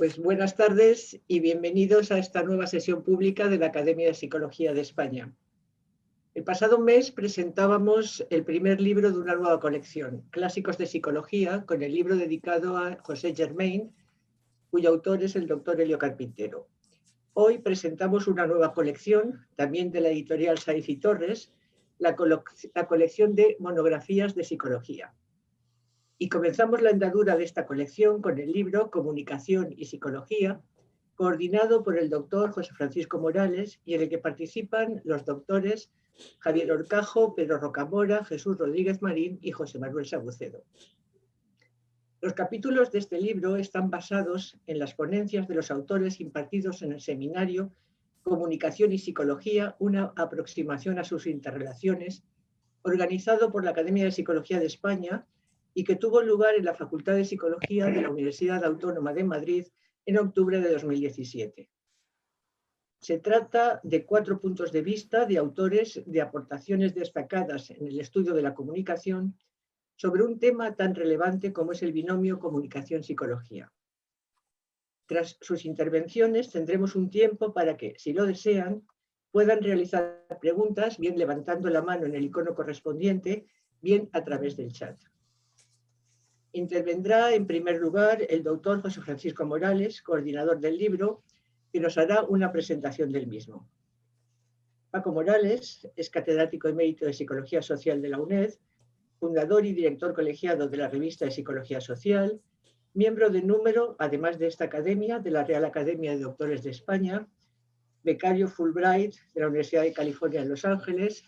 Pues buenas tardes y bienvenidos a esta nueva sesión pública de la Academia de Psicología de España. El pasado mes presentábamos el primer libro de una nueva colección, Clásicos de Psicología, con el libro dedicado a José Germain, cuyo autor es el doctor Elio Carpintero. Hoy presentamos una nueva colección, también de la editorial Saiz y Torres, la colección de monografías de psicología. Y comenzamos la andadura de esta colección con el libro Comunicación y Psicología, coordinado por el doctor José Francisco Morales y en el que participan los doctores Javier Horcajo, Pedro Rocamora, Jesús Rodríguez Marín y José Manuel Sabucedo. Los capítulos de este libro están basados en las ponencias de los autores impartidos en el seminario Comunicación y Psicología, una aproximación a sus interrelaciones, organizado por la Academia de Psicología de España y que tuvo lugar en la Facultad de Psicología de la Universidad Autónoma de Madrid en octubre de 2017. Se trata de 4 puntos de vista de autores de aportaciones destacadas en el estudio de la comunicación sobre un tema tan relevante como es el binomio comunicación-psicología. Tras sus intervenciones tendremos un tiempo para que, si lo desean, puedan realizar preguntas, bien levantando la mano en el icono correspondiente, bien a través del chat. Intervendrá en primer lugar el doctor José Francisco Morales, coordinador del libro, que nos hará una presentación del mismo. Paco Morales es catedrático emérito de Psicología Social de la UNED, fundador y director colegiado de la revista de Psicología Social, miembro de número, además de esta academia, de la Real Academia de Doctores de España, becario Fulbright de la Universidad de California en Los Ángeles,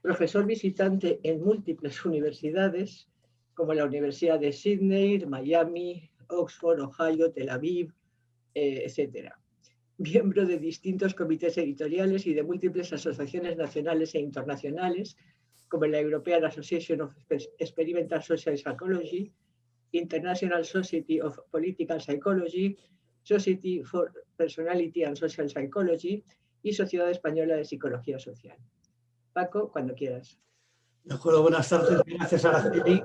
profesor visitante en múltiples universidades, como la Universidad de Sydney, Miami, Oxford, Ohio, Tel Aviv, etc. Miembro de distintos comités editoriales y de múltiples asociaciones nacionales e internacionales, como la European Association of Experimental Social Psychology, International Society of Political Psychology, Society for Personality and Social Psychology y Sociedad Española de Psicología Social. Paco, cuando quieras. De acuerdo, buenas tardes. Gracias, Araceli.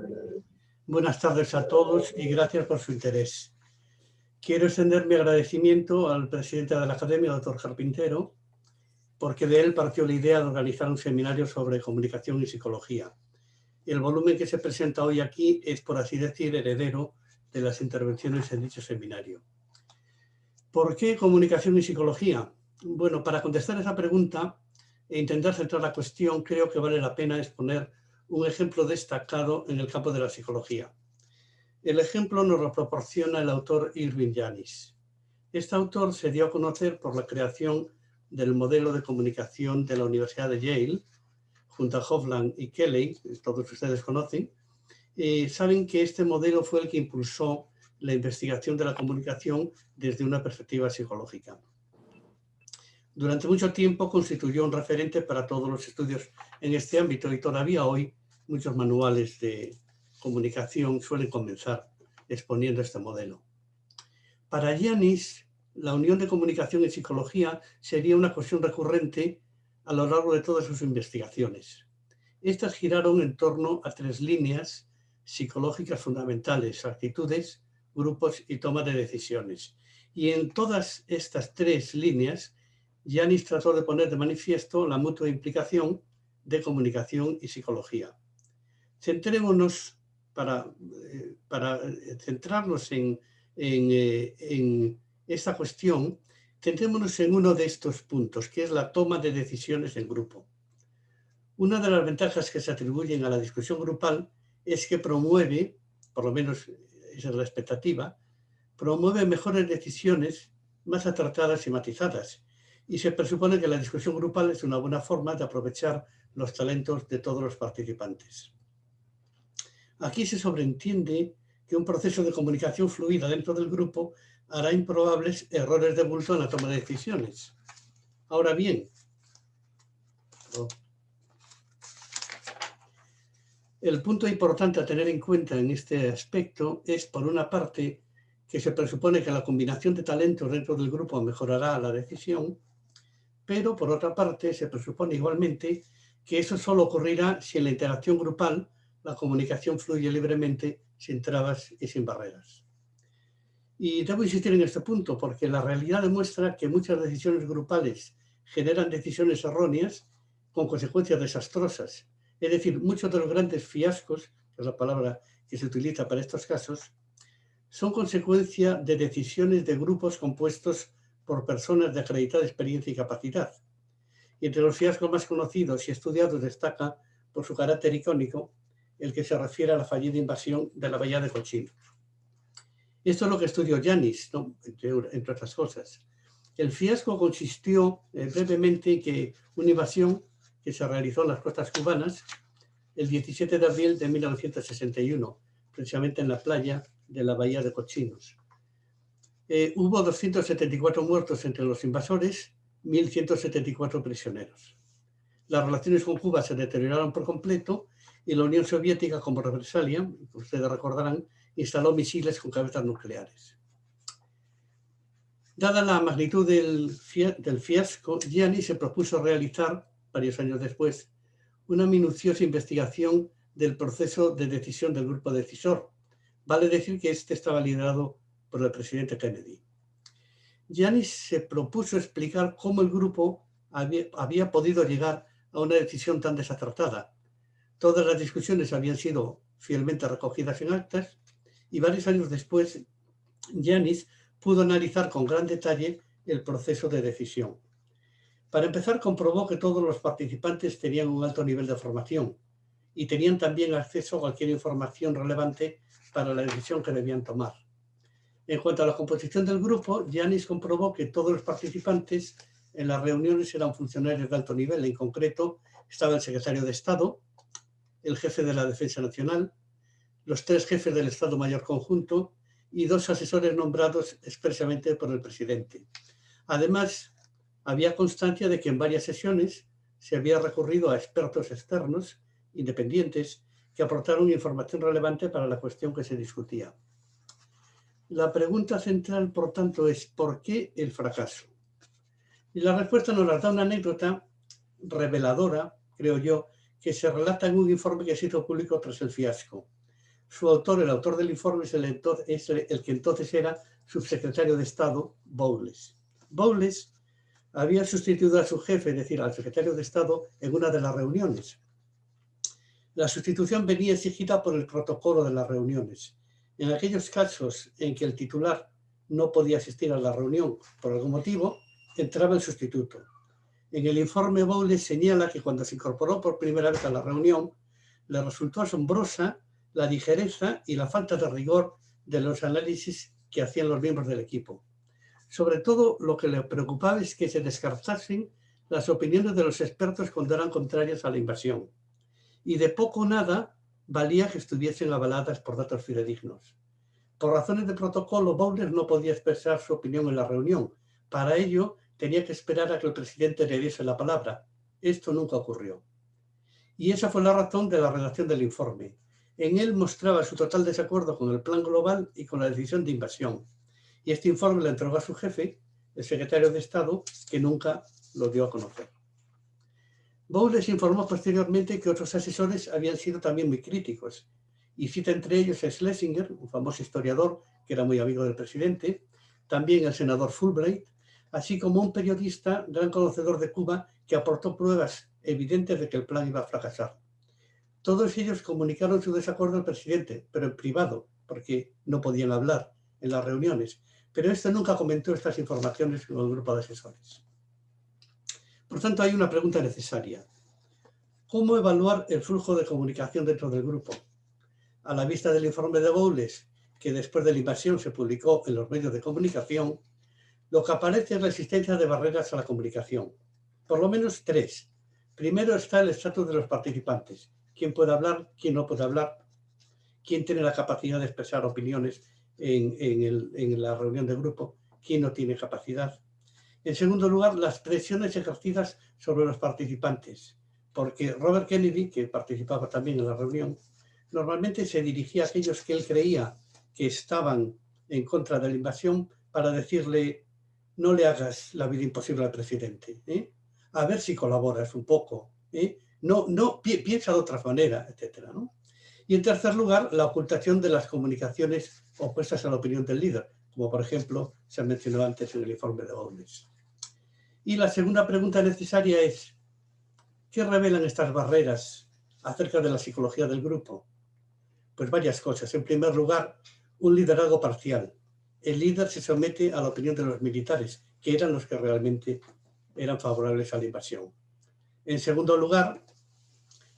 Buenas tardes a todos y gracias por su interés. Quiero extender mi agradecimiento al presidente de la Academia, doctor Carpintero, porque de él partió la idea de organizar un seminario sobre comunicación y psicología. El volumen que se presenta hoy aquí es, por así decir, heredero de las intervenciones en dicho seminario. ¿Por qué comunicación y psicología? Bueno, para contestar esa pregunta e intentar centrar la cuestión, creo que vale la pena exponer un ejemplo destacado en el campo de la psicología. El ejemplo nos lo proporciona el autor Irving Janis. Este autor se dio a conocer por la creación del modelo de comunicación de la Universidad de Yale, junto a Hovland y Kelley, todos ustedes conocen, saben que este modelo fue el que impulsó la investigación de la comunicación desde una perspectiva psicológica. Durante mucho tiempo constituyó un referente para todos los estudios en este ámbito y todavía hoy muchos manuales de comunicación suelen comenzar exponiendo este modelo. Para Janis, la unión de comunicación y psicología sería una cuestión recurrente a lo largo de todas sus investigaciones. Estas giraron en torno a 3 líneas psicológicas fundamentales: actitudes, grupos y toma de decisiones. Y en todas estas 3 líneas, Janis trató de poner de manifiesto la mutua implicación de comunicación y psicología. Centrémonos, para centrarnos en esta cuestión, centrémonos en uno de estos puntos, que es la toma de decisiones en grupo. Una de las ventajas que se atribuyen a la discusión grupal es que promueve, por lo menos esa es la expectativa, promueve mejores decisiones más acertadas y matizadas. Y se presupone que la discusión grupal es una buena forma de aprovechar los talentos de todos los participantes. Aquí se sobreentiende que un proceso de comunicación fluida dentro del grupo hará improbables errores de bulto en la toma de decisiones. Ahora bien, el punto importante a tener en cuenta en este aspecto es, por una parte, que se presupone que la combinación de talentos dentro del grupo mejorará la decisión, pero por otra parte se presupone igualmente que eso solo ocurrirá si en la interacción grupal la comunicación fluye libremente, sin trabas y sin barreras. Y debo insistir en este punto porque la realidad demuestra que muchas decisiones grupales generan decisiones erróneas con consecuencias desastrosas. Es decir, muchos de los grandes fiascos, que es la palabra que se utiliza para estos casos, son consecuencia de decisiones de grupos compuestos por personas de acreditada experiencia y capacidad. Y entre los fiascos más conocidos y estudiados destaca, por su carácter icónico, el que se refiere a la fallida invasión de la Bahía de Cochinos. Esto es lo que estudió Yanis, ¿no? entre otras cosas. El fiasco consistió brevemente en que una invasión que se realizó en las costas cubanas el 17 de abril de 1961, precisamente en la playa de la Bahía de Cochinos. Hubo 274 muertos entre los invasores, 1.174 prisioneros. Las relaciones con Cuba se deterioraron por completo y la Unión Soviética, como represalia, ustedes recordarán, instaló misiles con cabezas nucleares. Dada la magnitud del fiasco, Gianni se propuso realizar, varios años después, una minuciosa investigación del proceso de decisión del grupo decisor. Vale decir que este estaba liderado por el presidente Kennedy. Gianni se propuso explicar cómo el grupo había podido llegar a una decisión tan desacertada. Todas las discusiones habían sido fielmente recogidas en actas y varios años después, Giannis pudo analizar con gran detalle el proceso de decisión. Para empezar, comprobó que todos los participantes tenían un alto nivel de formación y tenían también acceso a cualquier información relevante para la decisión que debían tomar. En cuanto a la composición del grupo, Giannis comprobó que todos los participantes en las reuniones eran funcionarios de alto nivel. En concreto, estaba el secretario de Estado, el jefe de la Defensa Nacional, los 3 jefes del Estado Mayor Conjunto y 2 asesores nombrados expresamente por el presidente. Además, había constancia de que en varias sesiones se había recurrido a expertos externos, independientes, que aportaron información relevante para la cuestión que se discutía. La pregunta central, por tanto, es ¿por qué el fracaso? Y la respuesta nos la da una anécdota reveladora, creo yo, que se relata en un informe que se hizo público tras el fiasco. Su autor, el autor del informe, es el que entonces era subsecretario de Estado, Bowles. Bowles había sustituido a su jefe, es decir, al secretario de Estado, en una de las reuniones. La sustitución venía exigida por el protocolo de las reuniones. En aquellos casos en que el titular no podía asistir a la reunión por algún motivo, entraba el sustituto. En el informe Bowles señala que cuando se incorporó por primera vez a la reunión, le resultó asombrosa la ligereza y la falta de rigor de los análisis que hacían los miembros del equipo. Sobre todo, lo que le preocupaba es que se descartasen las opiniones de los expertos cuando eran contrarias a la invasión. Y de poco o nada valía que estuviesen avaladas por datos fidedignos. Por razones de protocolo, Bowles no podía expresar su opinión en la reunión. Para ello, tenía que esperar a que el presidente le diese la palabra. Esto nunca ocurrió. Y esa fue la razón de la redacción del informe. En él mostraba su total desacuerdo con el plan global y con la decisión de invasión. Y este informe lo entregó a su jefe, el secretario de Estado, que nunca lo dio a conocer. Bowles informó posteriormente que otros asesores habían sido también muy críticos, y cita entre ellos a Schlesinger, un famoso historiador que era muy amigo del presidente, también el senador Fulbright, así como un periodista gran conocedor de Cuba que aportó pruebas evidentes de que el plan iba a fracasar. Todos ellos comunicaron su desacuerdo al presidente, pero en privado, porque no podían hablar en las reuniones. Pero este nunca comentó estas informaciones con el grupo de asesores. Por tanto, hay una pregunta necesaria. ¿Cómo evaluar el flujo de comunicación dentro del grupo? A la vista del informe de Bowles, que después de la invasión se publicó en los medios de comunicación, lo que aparece es la existencia de barreras a la comunicación. Por lo menos 3. Primero está el estatus de los participantes. ¿Quién puede hablar? ¿Quién no puede hablar? ¿Quién tiene la capacidad de expresar opiniones en la reunión de grupo? ¿Quién no tiene capacidad? En segundo lugar, las presiones ejercidas sobre los participantes. Porque Robert Kennedy, que participaba también en la reunión, normalmente se dirigía a aquellos que él creía que estaban en contra de la invasión para decirle: no le hagas la vida imposible al presidente, a ver si colaboras un poco, piensa de otra manera, etcétera, ¿no? Y en tercer lugar, la ocultación de las comunicaciones opuestas a la opinión del líder. como por ejemplo se mencionó antes en el informe de Bowles. Y la segunda pregunta necesaria es, ¿qué revelan estas barreras acerca de la psicología del grupo? Pues varias cosas. En primer lugar, un liderazgo parcial. El líder se somete a la opinión de los militares, que eran los que realmente eran favorables a la invasión. En segundo lugar,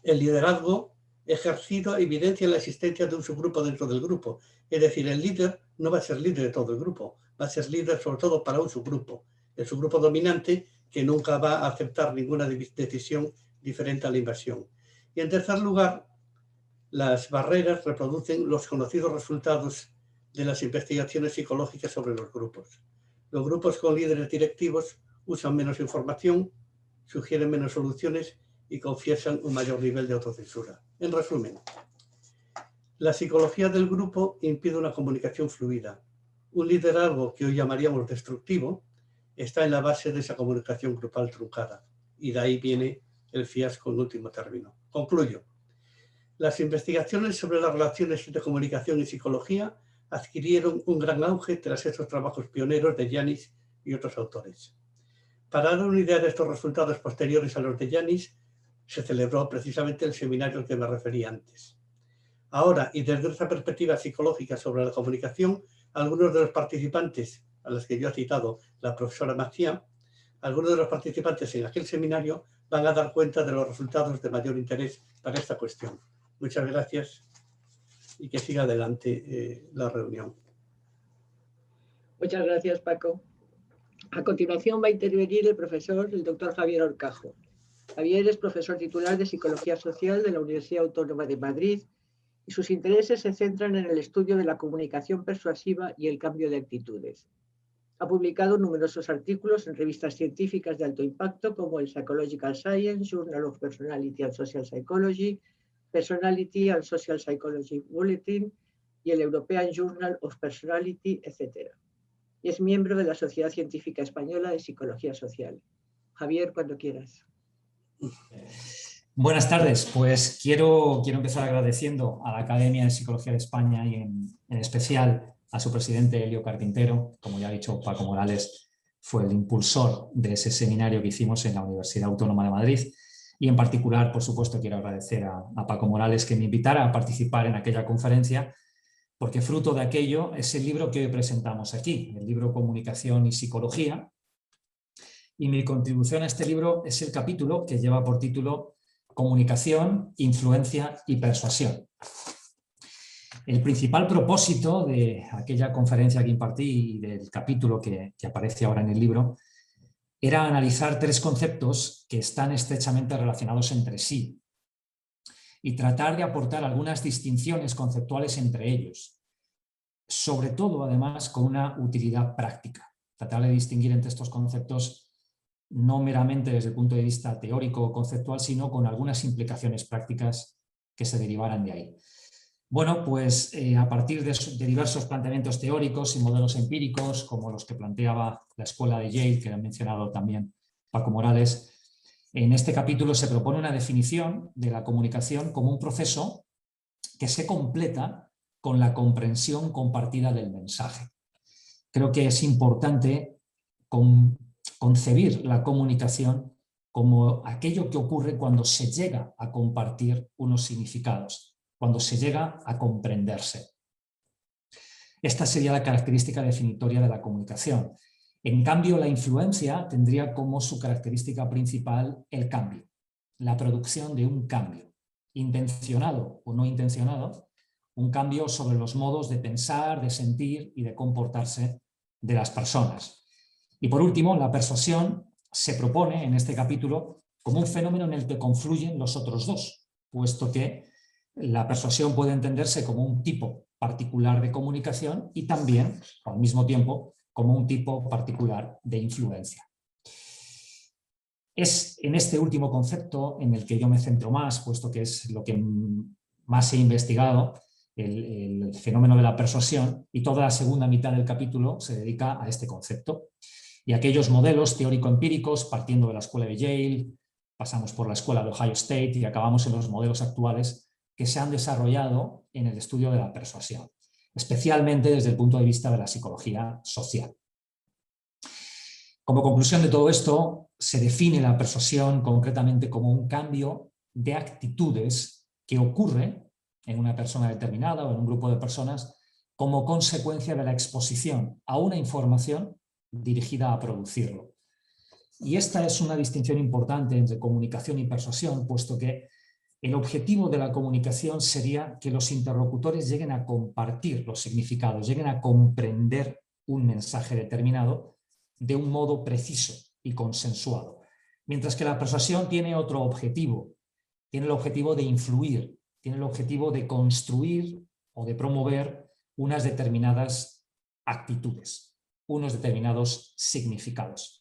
el liderazgo ejercido evidencia la existencia de un subgrupo dentro del grupo. Es decir, el líder no va a ser líder de todo el grupo, va a ser líder sobre todo para un subgrupo. El subgrupo dominante que nunca va a aceptar ninguna decisión diferente a la invasión. Y en tercer lugar, las barreras reproducen los conocidos resultados de las investigaciones psicológicas sobre los grupos. Los grupos con líderes directivos usan menos información, sugieren menos soluciones y confiesan un mayor nivel de autocensura. En resumen, la psicología del grupo impide una comunicación fluida. Un liderazgo que hoy llamaríamos destructivo está en la base de esa comunicación grupal truncada. Y de ahí viene el fiasco en último término. Concluyo. Las investigaciones sobre las relaciones entre comunicación y psicología adquirieron un gran auge tras estos trabajos pioneros de Janis y otros autores. Para dar una idea de estos resultados posteriores a los de Janis, se celebró precisamente el seminario al que me referí antes. Ahora, y desde esa perspectiva psicológica sobre la comunicación, algunos de los participantes, a los que yo he citado la profesora Maciá, algunos de los participantes en aquel seminario van a dar cuenta de los resultados de mayor interés para esta cuestión. Muchas gracias y que siga adelante la reunión. Muchas gracias, Paco. A continuación va a intervenir el doctor Javier Horcajo. Javier es profesor titular de Psicología Social de la Universidad Autónoma de Madrid y sus intereses se centran en el estudio de la comunicación persuasiva y el cambio de actitudes. Ha publicado numerosos artículos en revistas científicas de alto impacto como el Psychological Science, Journal of Personality and Social Psychology, Personality and Social Psychology Bulletin y el European Journal of Personality, etc. Y es miembro de la Sociedad Científica Española de Psicología Social. Javier, cuando quieras. Buenas tardes. Pues quiero empezar agradeciendo a la Academia de Psicología de España y en especial a su presidente Elio Carpintero. Como ya ha dicho, Paco Morales fue el impulsor de ese seminario que hicimos en la Universidad Autónoma de Madrid. Y en particular, por supuesto, quiero agradecer a Paco Morales que me invitara a participar en aquella conferencia, porque fruto de aquello es el libro que hoy presentamos aquí, el libro Comunicación y Psicología. Y mi contribución a este libro es el capítulo que lleva por título Comunicación, Influencia y Persuasión. El principal propósito de aquella conferencia que impartí y del capítulo que aparece ahora en el libro era analizar tres conceptos que están estrechamente relacionados entre sí y tratar de aportar algunas distinciones conceptuales entre ellos, sobre todo además con una utilidad práctica. Tratar de distinguir entre estos conceptos no meramente desde el punto de vista teórico o conceptual, sino con algunas implicaciones prácticas que se derivaran de ahí. Bueno, pues a partir de diversos planteamientos teóricos y modelos empíricos, como los que planteaba la escuela de Yale, que ha mencionado también Paco Morales, en este capítulo se propone una definición de la comunicación como un proceso que se completa con la comprensión compartida del mensaje. Creo que es importante concebir la comunicación como aquello que ocurre cuando se llega a compartir unos significados, cuando se llega a comprenderse. Esta sería la característica definitoria de la comunicación. En cambio, la influencia tendría como su característica principal el cambio, la producción de un cambio, intencionado o no intencionado, un cambio sobre los modos de pensar, de sentir y de comportarse de las personas. Y por último, la persuasión se propone en este capítulo como un fenómeno en el que confluyen los otros dos, puesto que la persuasión puede entenderse como un tipo particular de comunicación y también, al mismo tiempo, como un tipo particular de influencia. Es en este último concepto en el que yo me centro más, puesto que es lo que más he investigado, el fenómeno de la persuasión, y toda la segunda mitad del capítulo se dedica a este concepto. Y aquellos modelos teórico-empíricos, partiendo de la escuela de Yale, pasamos por la escuela de Ohio State y acabamos en los modelos actuales que se han desarrollado en el estudio de la persuasión. especialmente desde el punto de vista de la psicología social. Como conclusión de todo esto, se define la persuasión concretamente como un cambio de actitudes que ocurre en una persona determinada o en un grupo de personas como consecuencia de la exposición a una información dirigida a producirlo. Y esta es una distinción importante entre comunicación y persuasión, puesto que el objetivo de la comunicación sería que los interlocutores lleguen a compartir los significados, lleguen a comprender un mensaje determinado de un modo preciso y consensuado. Mientras que la persuasión tiene otro objetivo, tiene el objetivo de influir, tiene el objetivo de construir o de promover unas determinadas actitudes, unos determinados significados.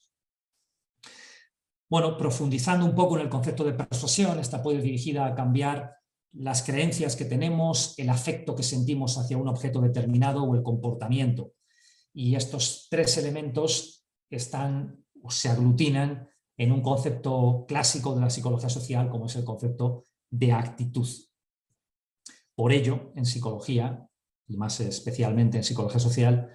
Bueno, profundizando un poco en el concepto de persuasión, esta puede ir dirigida a cambiar las creencias que tenemos, el afecto que sentimos hacia un objeto determinado o el comportamiento. Y estos tres elementos se aglutinan en un concepto clásico de la psicología social, como es el concepto de actitud. Por ello, en psicología, y más especialmente en psicología social,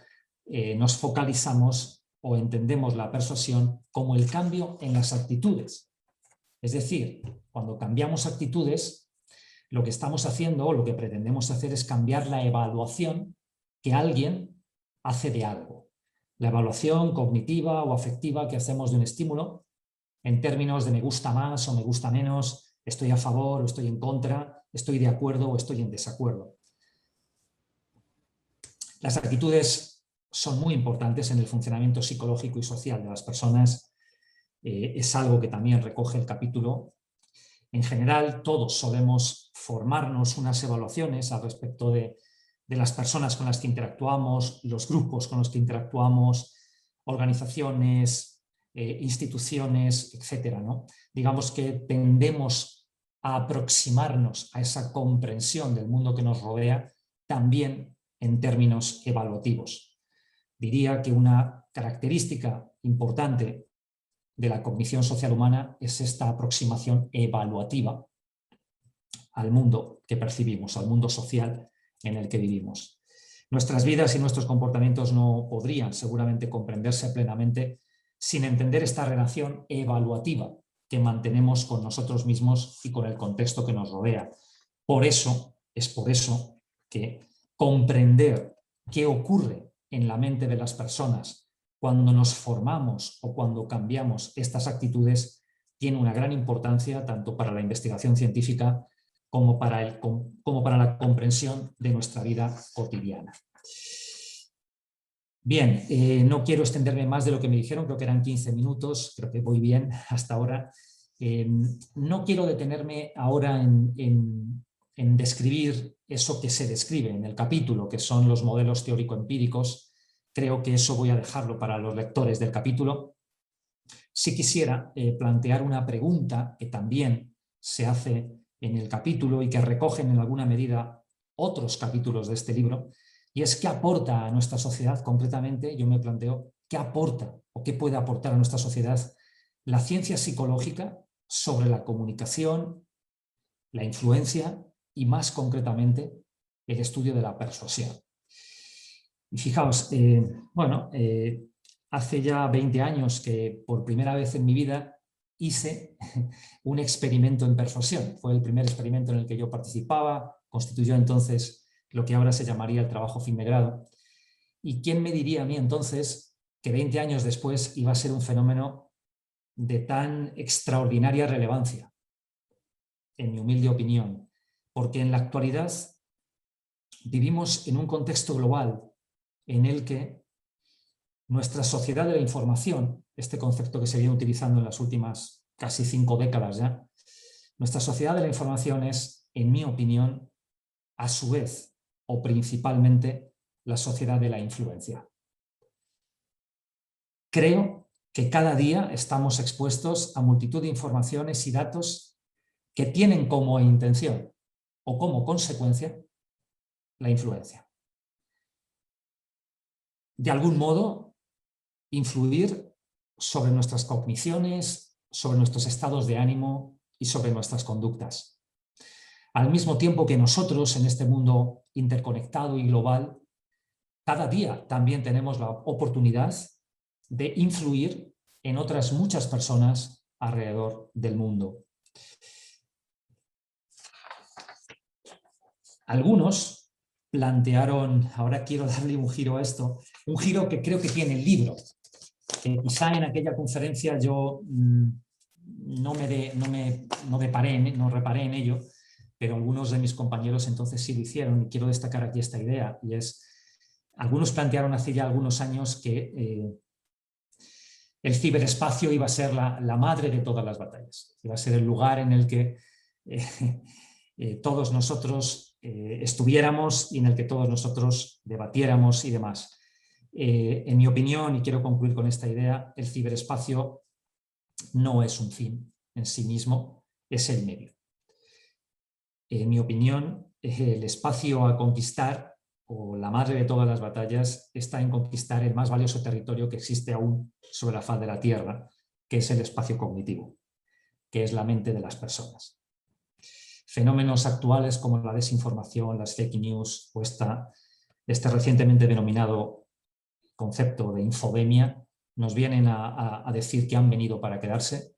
nos focalizamos o entendemos la persuasión como el cambio en las actitudes. Es decir, cuando cambiamos actitudes, lo que estamos haciendo o lo que pretendemos hacer es cambiar la evaluación que alguien hace de algo. La evaluación cognitiva o afectiva que hacemos de un estímulo en términos de me gusta más o me gusta menos, estoy a favor o estoy en contra, estoy de acuerdo o estoy en desacuerdo. Las actitudes son muy importantes en el funcionamiento psicológico y social de las personas. Es algo que también recoge el capítulo. En general, todos solemos formarnos unas evaluaciones al respecto de las personas con las que interactuamos, los grupos con los que interactuamos, organizaciones, instituciones, etcétera, ¿no? Digamos que tendemos a aproximarnos a esa comprensión del mundo que nos rodea también en términos evaluativos. Diría que una característica importante de la cognición social humana es esta aproximación evaluativa al mundo que percibimos, al mundo social en el que vivimos. Nuestras vidas y nuestros comportamientos no podrían seguramente comprenderse plenamente sin entender esta relación evaluativa que mantenemos con nosotros mismos y con el contexto que nos rodea. Es por eso que comprender qué ocurre en la mente de las personas cuando nos formamos o cuando cambiamos estas actitudes tiene una gran importancia tanto para la investigación científica como para la comprensión de nuestra vida cotidiana. Bien, no quiero extenderme más de lo que me dijeron, creo que eran 15 minutos, creo que voy bien hasta ahora. No quiero detenerme ahora en describir eso que se describe en el capítulo, que son los modelos teórico-empíricos. Creo que eso voy a dejarlo para los lectores del capítulo. Si quisiera plantear una pregunta que también se hace en el capítulo y que recogen en alguna medida otros capítulos de este libro, y es qué aporta a nuestra sociedad concretamente. Yo me planteo qué aporta o qué puede aportar a nuestra sociedad la ciencia psicológica sobre la comunicación, la influencia y más concretamente el estudio de la persuasión. Y fijaos, hace ya 20 años que por primera vez en mi vida hice un experimento en persuasión. Fue el primer experimento en el que yo participaba, constituyó entonces lo que ahora se llamaría el trabajo fin de grado. ¿Y quién me diría a mí entonces que 20 años después iba a ser un fenómeno de tan extraordinaria relevancia? En mi humilde opinión, porque en la actualidad vivimos en un contexto global en el que nuestra sociedad de la información, este concepto que se viene utilizando en las últimas casi 5 décadas ya, nuestra sociedad de la información es, en mi opinión, a su vez o principalmente la sociedad de la influencia. Creo que cada día estamos expuestos a multitud de informaciones y datos que tienen como intención o como consecuencia la influencia. De algún modo, influir sobre nuestras cogniciones, sobre nuestros estados de ánimo y sobre nuestras conductas. Al mismo tiempo que nosotros, en este mundo interconectado y global, cada día también tenemos la oportunidad de influir en otras muchas personas alrededor del mundo. Algunos plantearon, ahora quiero darle un giro a esto, un giro que creo que tiene el libro, que quizá en aquella conferencia yo no reparé en ello, pero algunos de mis compañeros entonces sí lo hicieron, y quiero destacar aquí esta idea, y es, algunos plantearon hace ya algunos años que el ciberespacio iba a ser la madre de todas las batallas, iba a ser el lugar en el que todos nosotros estuviéramos y en el que todos nosotros debatiéramos y demás. En mi opinión, y quiero concluir con esta idea, el ciberespacio no es un fin en sí mismo, es el medio. En mi opinión, el espacio a conquistar, o la madre de todas las batallas, está en conquistar el más valioso territorio que existe aún sobre la faz de la Tierra, que es el espacio cognitivo, que es la mente de las personas. Fenómenos actuales como la desinformación, las fake news o este recientemente denominado concepto de infodemia nos vienen a decir que han venido para quedarse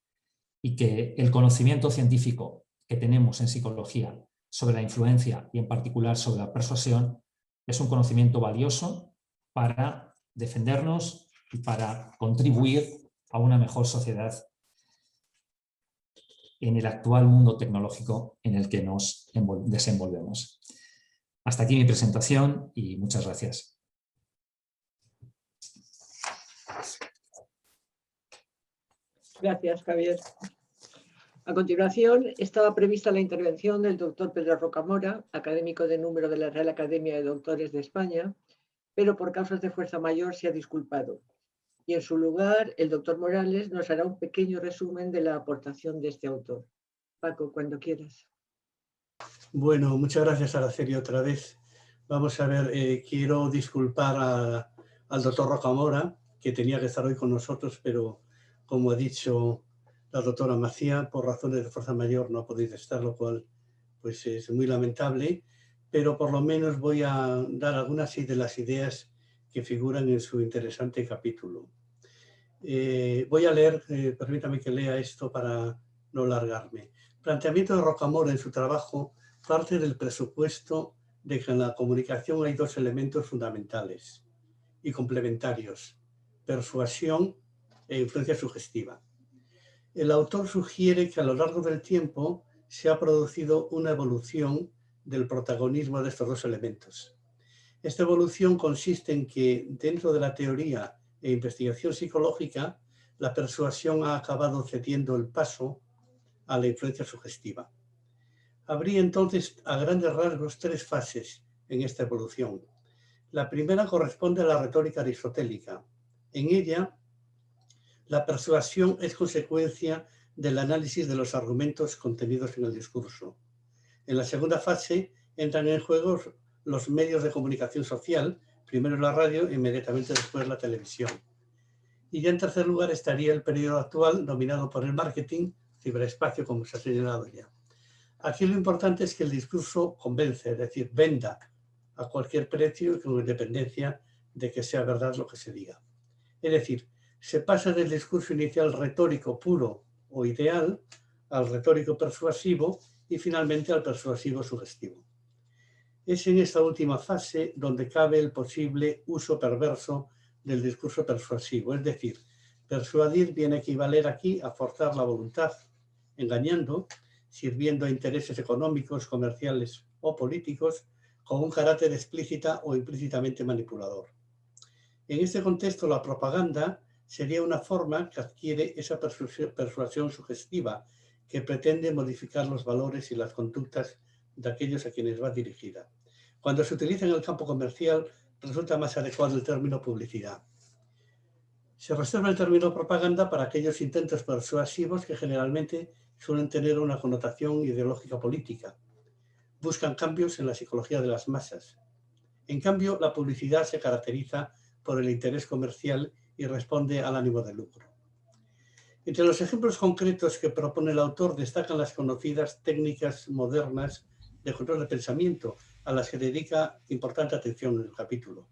y que el conocimiento científico que tenemos en psicología sobre la influencia y en particular sobre la persuasión es un conocimiento valioso para defendernos y para contribuir a una mejor sociedad en el actual mundo tecnológico en el que nos desenvolvemos. Hasta aquí mi presentación y muchas gracias. Gracias, Javier. A continuación, estaba prevista la intervención del doctor Pedro Rocamora, académico de número de la Real Academia de Doctores de España, pero por causas de fuerza mayor se ha disculpado. Y en su lugar, el doctor Morales nos hará un pequeño resumen de la aportación de este autor. Paco, cuando quieras. Bueno, muchas gracias, Araceli, otra vez. Vamos a ver, quiero disculpar al doctor Rocamora, que tenía que estar hoy con nosotros, pero como ha dicho la doctora Macía, por razones de fuerza mayor no ha podido estar, lo cual pues es muy lamentable, pero por lo menos voy a dar algunas de las ideas que figuran en su interesante capítulo. Voy a leer, permítame que lea esto para no largarme. El planteamiento de Rocamora en su trabajo parte del presupuesto de que en la comunicación hay dos elementos fundamentales y complementarios: persuasión e influencia sugestiva. El autor sugiere que a lo largo del tiempo se ha producido una evolución del protagonismo de estos dos elementos. Esta evolución consiste en que dentro de la teoría e investigación psicológica, la persuasión ha acabado cediendo el paso a la influencia sugestiva. Habría entonces, a grandes rasgos, tres fases en esta evolución. La primera corresponde a la retórica aristotélica. En ella, la persuasión es consecuencia del análisis de los argumentos contenidos en el discurso. En la segunda fase entran en juego los medios de comunicación social, primero la radio e inmediatamente después la televisión. Y ya en tercer lugar estaría el periodo actual dominado por el marketing, ciberespacio, como se ha señalado ya. Aquí lo importante es que el discurso convence, es decir, venda a cualquier precio con independencia de que sea verdad lo que se diga. Es decir, se pasa del discurso inicial retórico puro o ideal al retórico persuasivo y finalmente al persuasivo sugestivo. Es en esta última fase donde cabe el posible uso perverso del discurso persuasivo, es decir, persuadir viene a equivaler aquí a forzar la voluntad, engañando, sirviendo a intereses económicos, comerciales o políticos, con un carácter explícita o implícitamente manipulador. En este contexto, la propaganda sería una forma que adquiere esa persuasión sugestiva que pretende modificar los valores y las conductas de aquellos a quienes va dirigida. Cuando se utiliza en el campo comercial, resulta más adecuado el término publicidad. Se reserva el término propaganda para aquellos intentos persuasivos que generalmente suelen tener una connotación ideológica política. Buscan cambios en la psicología de las masas. En cambio, la publicidad se caracteriza por el interés comercial y responde al ánimo de lucro. Entre los ejemplos concretos que propone el autor destacan las conocidas técnicas modernas de control de pensamiento, a las que dedica importante atención en el capítulo.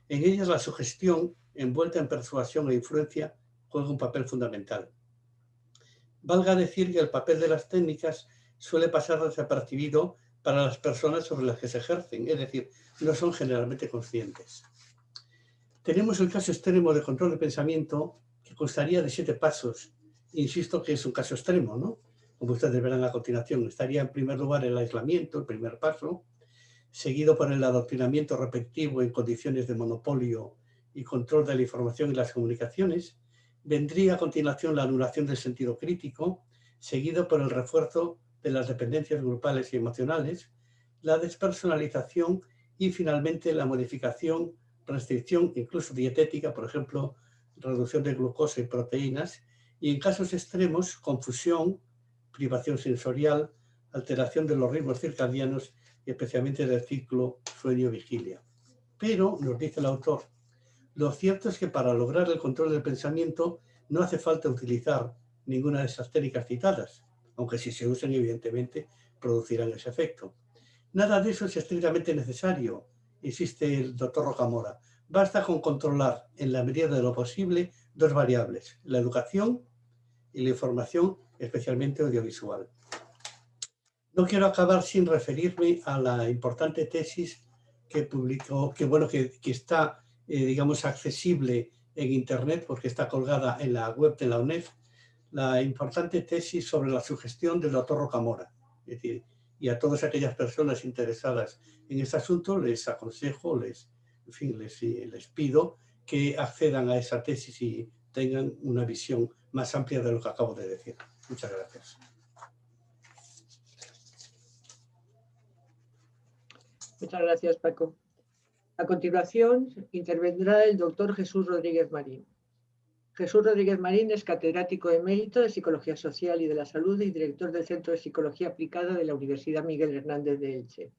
En ellas la sugestión, envuelta en persuasión e influencia, juega un papel fundamental. Valga decir que el papel de las técnicas suele pasar desapercibido para las personas sobre las que se ejercen, es decir, no son generalmente conscientes. Tenemos el caso extremo de control de pensamiento, que constaría de 7 pasos. Insisto que es un caso extremo, ¿no? Como ustedes verán a continuación, estaría en primer lugar el aislamiento, el primer paso, seguido por el adoctrinamiento repetitivo en condiciones de monopolio y control de la información y las comunicaciones. Vendría a continuación la anulación del sentido crítico, seguido por el refuerzo de las dependencias grupales y emocionales, la despersonalización y finalmente la modificación, restricción, incluso dietética, por ejemplo, reducción de glucosa y proteínas, y en casos extremos, confusión, privación sensorial, alteración de los ritmos circadianos y especialmente del ciclo sueño-vigilia. Pero, nos dice el autor, lo cierto es que para lograr el control del pensamiento no hace falta utilizar ninguna de esas técnicas citadas, aunque si se usan, evidentemente, producirán ese efecto. Nada de eso es estrictamente necesario, insiste el doctor Rocamora. Basta con controlar, en la medida de lo posible, 2 variables, la educación y la información, especialmente audiovisual. No quiero acabar sin referirme a la importante tesis que publicó, que está, digamos, accesible en Internet, porque está colgada en la web de la UNED, la importante tesis sobre la sugestión del doctor Rocamora. Es decir, y a todas aquellas personas interesadas en este asunto les aconsejo, les pido que accedan a esa tesis y tengan una visión más amplia de lo que acabo de decir. Muchas gracias. Muchas gracias, Paco. A continuación, intervendrá el doctor Jesús Rodríguez Marín. Jesús Rodríguez Marín es catedrático emérito de Psicología Social y de la Salud y director del Centro de Psicología Aplicada de la Universidad Miguel Hernández de Elche.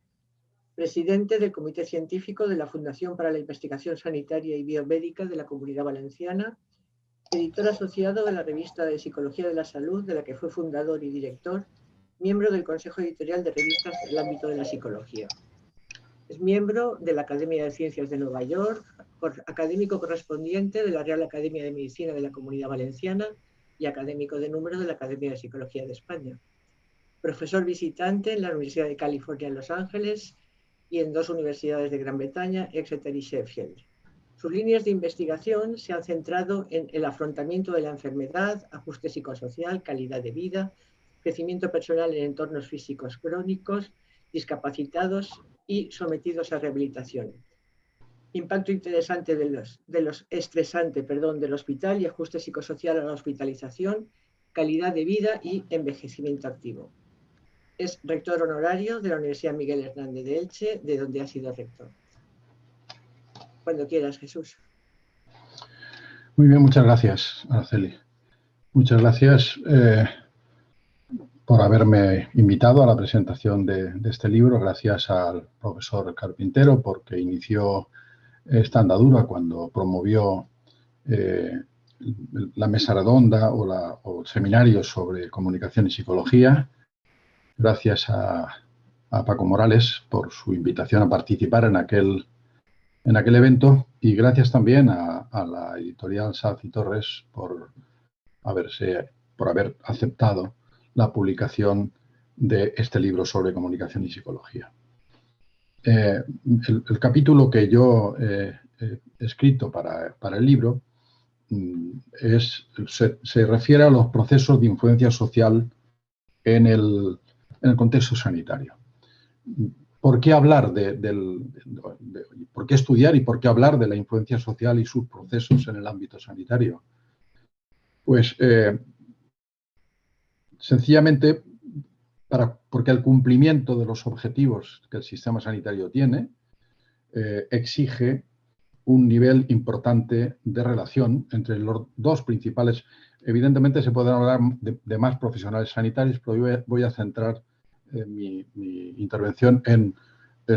Presidente del Comité Científico de la Fundación para la Investigación Sanitaria y Biomédica de la Comunidad Valenciana, editor asociado de la Revista de Psicología de la Salud, de la que fue fundador y director, miembro del Consejo Editorial de Revistas del ámbito de la psicología. Es miembro de la Academia de Ciencias de Nueva York, académico correspondiente de la Real Academia de Medicina de la Comunidad Valenciana y académico de número de la Academia de Psicología de España. Profesor visitante en la Universidad de California en Los Ángeles y en 2 universidades de Gran Bretaña, Exeter y Sheffield. Sus líneas de investigación se han centrado en el afrontamiento de la enfermedad, ajuste psicosocial, calidad de vida, crecimiento personal en entornos físicos crónicos, discapacitados y sometidos a rehabilitación. Impacto interesante estresante del hospital y ajuste psicosocial a la hospitalización, calidad de vida y envejecimiento activo. Es rector honorario de la Universidad Miguel Hernández de Elche, de donde ha sido rector. Cuando quieras, Jesús. Muy bien, muchas gracias, Araceli. Muchas gracias por haberme invitado a la presentación de este libro. Gracias al profesor Carpintero porque inició esta andadura cuando promovió la mesa redonda o el seminario sobre comunicación y psicología. Gracias a Paco Morales por su invitación a participar en aquel evento y gracias también a la editorial Saz y Torres por haber aceptado la publicación de este libro sobre comunicación y psicología. El capítulo que yo he escrito para el libro se refiere a los procesos de influencia social en el contexto sanitario. ¿Por qué hablar por qué estudiar y por qué hablar de la influencia social y sus procesos en el ámbito sanitario? Pues sencillamente porque el cumplimiento de los objetivos que el sistema sanitario tiene exige un nivel importante de relación entre los 2 principales. Evidentemente se pueden hablar de más profesionales sanitarios, pero yo voy a centrar mi intervención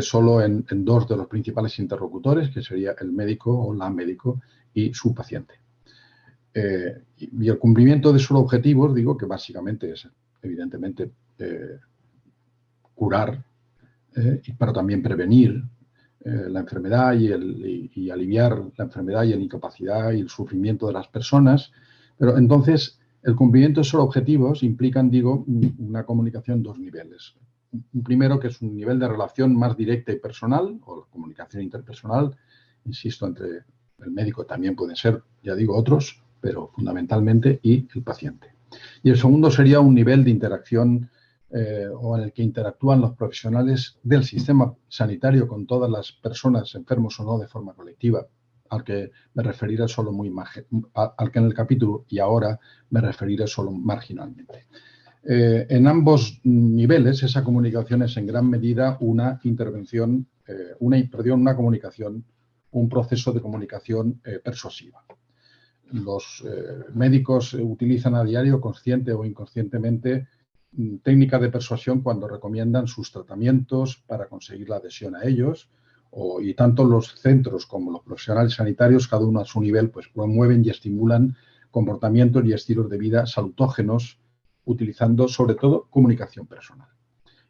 solo en 2 de los principales interlocutores, que sería el médico o la médico y su paciente. Y el cumplimiento de sus objetivos, digo que básicamente es, evidentemente, curar, pero también prevenir, la enfermedad y aliviar la enfermedad y la incapacidad y el sufrimiento de las personas. Pero entonces, el cumplimiento de esos objetivos implican, digo, una comunicación en dos niveles. Un primero, que es un nivel de relación más directa y personal, o la comunicación interpersonal, insisto, entre el médico también pueden ser, ya digo, otros, pero fundamentalmente, y el paciente. Y el segundo sería un nivel de interacción o en el que interactúan los profesionales del sistema sanitario con todas las personas, enfermos o no, de forma colectiva, al que me referiré solo al que en el capítulo y ahora me referiré solo marginalmente. En ambos niveles, esa comunicación es en gran medida una intervención, una comunicación, un proceso de comunicación persuasiva. Los médicos utilizan a diario, consciente o inconscientemente, técnicas de persuasión cuando recomiendan sus tratamientos para conseguir la adhesión a ellos, y tanto los centros como los profesionales sanitarios, cada uno a su nivel, pues promueven y estimulan comportamientos y estilos de vida salutógenos, utilizando sobre todo comunicación personal.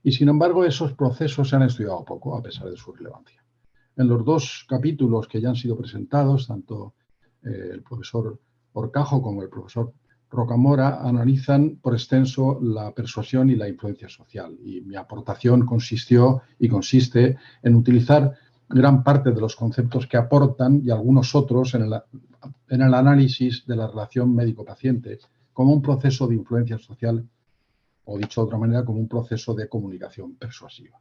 Y sin embargo, esos procesos se han estudiado poco, a pesar de su relevancia. En los dos capítulos que ya han sido presentados, tanto el profesor Horcajo como el profesor Rocamora analizan por extenso la persuasión y la influencia social. Y mi aportación consistió y consiste en utilizar gran parte de los conceptos que aportan y algunos otros en el análisis de la relación médico-paciente como un proceso de influencia social, o dicho de otra manera, como un proceso de comunicación persuasiva.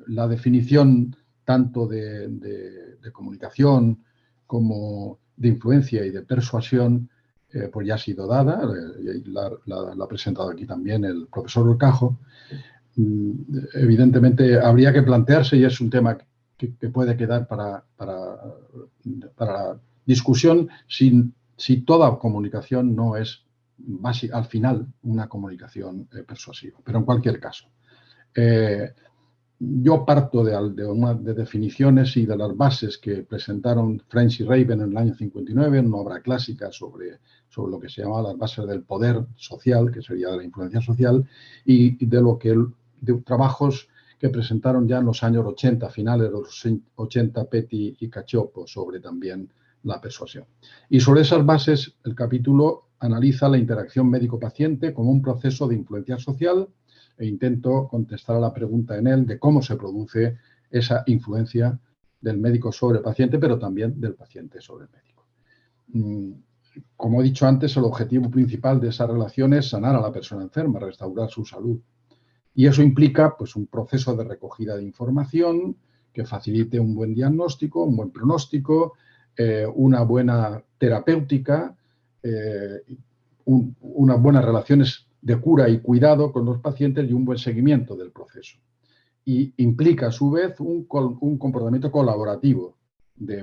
La definición tanto de comunicación como de influencia y de persuasión pues ya ha sido dada, la ha presentado aquí también el profesor Horcajo. Evidentemente habría que plantearse, y es un tema que puede quedar para discusión, si toda comunicación no es al final una comunicación persuasiva. Pero en cualquier caso, yo parto de definiciones y de las bases que presentaron French y Raven en el año 59, en una obra clásica sobre lo que se llama las bases del poder social, que sería de la influencia social, y de trabajos que presentaron ya en los años 80, finales de los 80, Petty y Cacioppo, sobre también la persuasión. Y sobre esas bases, el capítulo analiza la interacción médico-paciente como un proceso de influencia social, e intento contestar a la pregunta en él de cómo se produce esa influencia del médico sobre el paciente, pero también del paciente sobre el médico. Como he dicho antes, el objetivo principal de esa relación es sanar a la persona enferma, restaurar su salud. Y eso implica pues, un proceso de recogida de información que facilite un buen diagnóstico, un buen pronóstico, una buena terapéutica, unas buenas relaciones de cura y cuidado con los pacientes y un buen seguimiento del proceso. Y implica, a su vez, un comportamiento colaborativo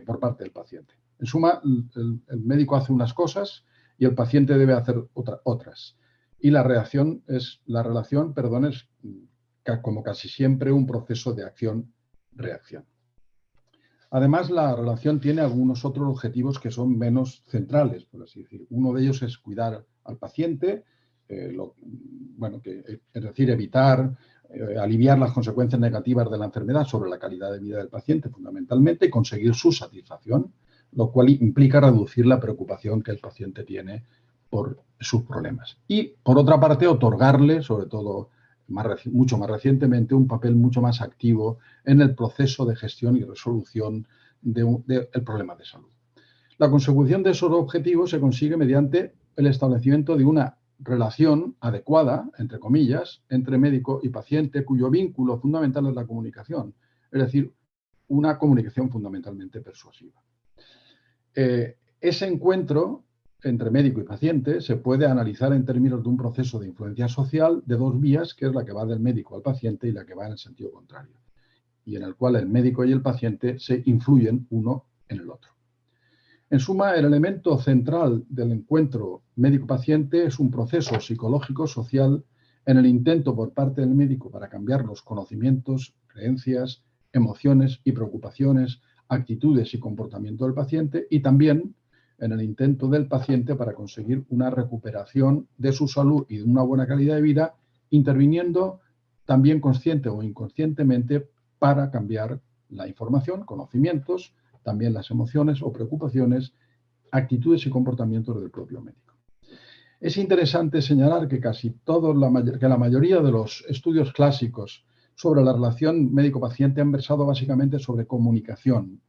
por parte del paciente. En suma, el médico hace unas cosas y el paciente debe hacer otras. Y la relación es como casi siempre un proceso de acción-reacción. Además, la relación tiene algunos otros objetivos que son menos centrales, por así decir. Uno de ellos es cuidar al paciente, es decir, evitar, aliviar las consecuencias negativas de la enfermedad sobre la calidad de vida del paciente, fundamentalmente, y conseguir su satisfacción, lo cual implica reducir la preocupación que el paciente tiene por sus problemas. Y, por otra parte, otorgarle, sobre todo mucho más recientemente, un papel mucho más activo en el proceso de gestión y resolución del problema de salud. La consecución de esos objetivos se consigue mediante el establecimiento de una relación adecuada, entre comillas, entre médico y paciente, cuyo vínculo fundamental es la comunicación, es decir, una comunicación fundamentalmente persuasiva. Ese encuentro entre médico y paciente se puede analizar en términos de un proceso de influencia social de dos vías, que es la que va del médico al paciente y la que va en el sentido contrario, y en el cual el médico y el paciente se influyen uno en el otro. En suma, el elemento central del encuentro médico-paciente es un proceso psicológico-social en el intento por parte del médico para cambiar los conocimientos, creencias, emociones y preocupaciones, actitudes y comportamiento del paciente, y también en el intento del paciente para conseguir una recuperación de su salud y de una buena calidad de vida, interviniendo también consciente o inconscientemente para cambiar la información, conocimientos, también las emociones o preocupaciones, actitudes y comportamientos del propio médico. Es interesante señalar que la mayoría de los estudios clásicos sobre la relación médico-paciente han versado básicamente sobre comunicación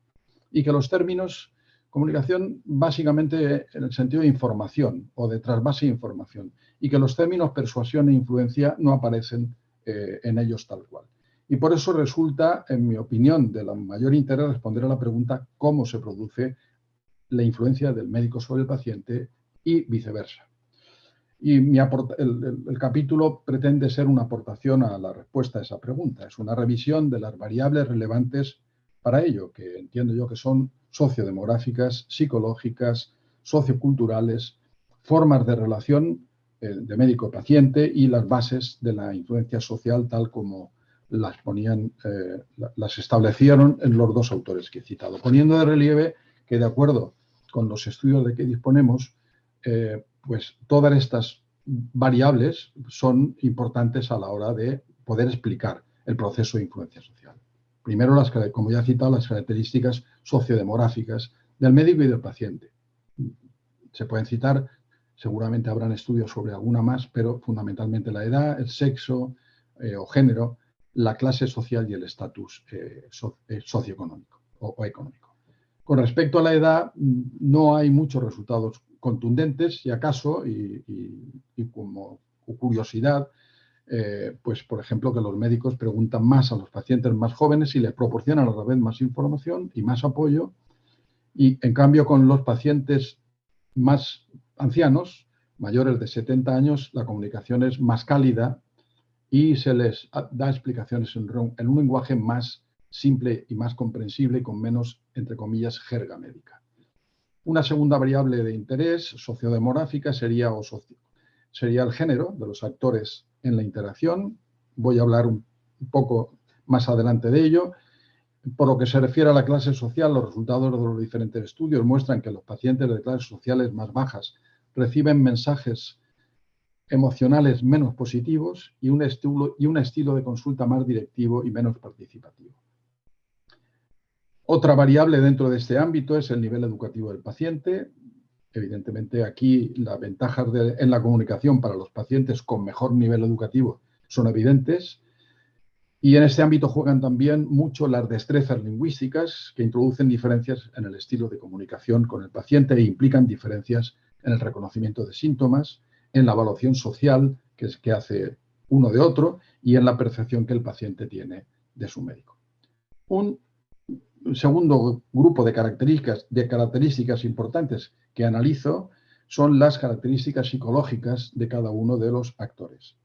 y que los términos comunicación básicamente en el sentido de información o de trasvase de información y que los términos persuasión e influencia no aparecen en ellos tal cual. Y por eso resulta, en mi opinión, de la mayor interés responder a la pregunta cómo se produce la influencia del médico sobre el paciente y viceversa. Y el capítulo pretende ser una aportación a la respuesta a esa pregunta. Es una revisión de las variables relevantes para ello, que entiendo yo que son sociodemográficas, psicológicas, socioculturales, formas de relación de médico-paciente y las bases de la influencia social tal como las establecieron en los dos autores que he citado, poniendo de relieve que de acuerdo con los estudios de que disponemos, pues todas estas variables son importantes a la hora de poder explicar el proceso de influencia social. Primero, como ya he citado, las características sociodemográficas del médico y del paciente. Se pueden citar, seguramente habrán estudios sobre alguna más, pero fundamentalmente la edad, el sexo o género, la clase social y el estatus socioeconómico o económico. Con respecto a la edad, no hay muchos resultados contundentes, si acaso, y como curiosidad, pues por ejemplo que los médicos preguntan más a los pacientes más jóvenes y les proporcionan a la vez más información y más apoyo, y en cambio con los pacientes más ancianos, mayores de 70 años, la comunicación es más cálida y se les da explicaciones en un lenguaje más simple y más comprensible y con menos, entre comillas, jerga médica. Una segunda variable de interés sociodemográfica sería el género de los actores en la interacción. Voy a hablar un poco más adelante de ello. Por lo que se refiere a la clase social, los resultados de los diferentes estudios muestran que los pacientes de clases sociales más bajas reciben mensajes emocionales menos positivos y un estilo de consulta más directivo y menos participativo. Otra variable dentro de este ámbito es el nivel educativo del paciente. Evidentemente, aquí las ventajas en la comunicación para los pacientes con mejor nivel educativo son evidentes. Y en este ámbito juegan también mucho las destrezas lingüísticas que introducen diferencias en el estilo de comunicación con el paciente e implican diferencias en el reconocimiento de síntomas, en la evaluación social que hace uno de otro y en la percepción que el paciente tiene de su médico. Un segundo grupo de características importantes que analizo son las características psicológicas de cada uno de los actores.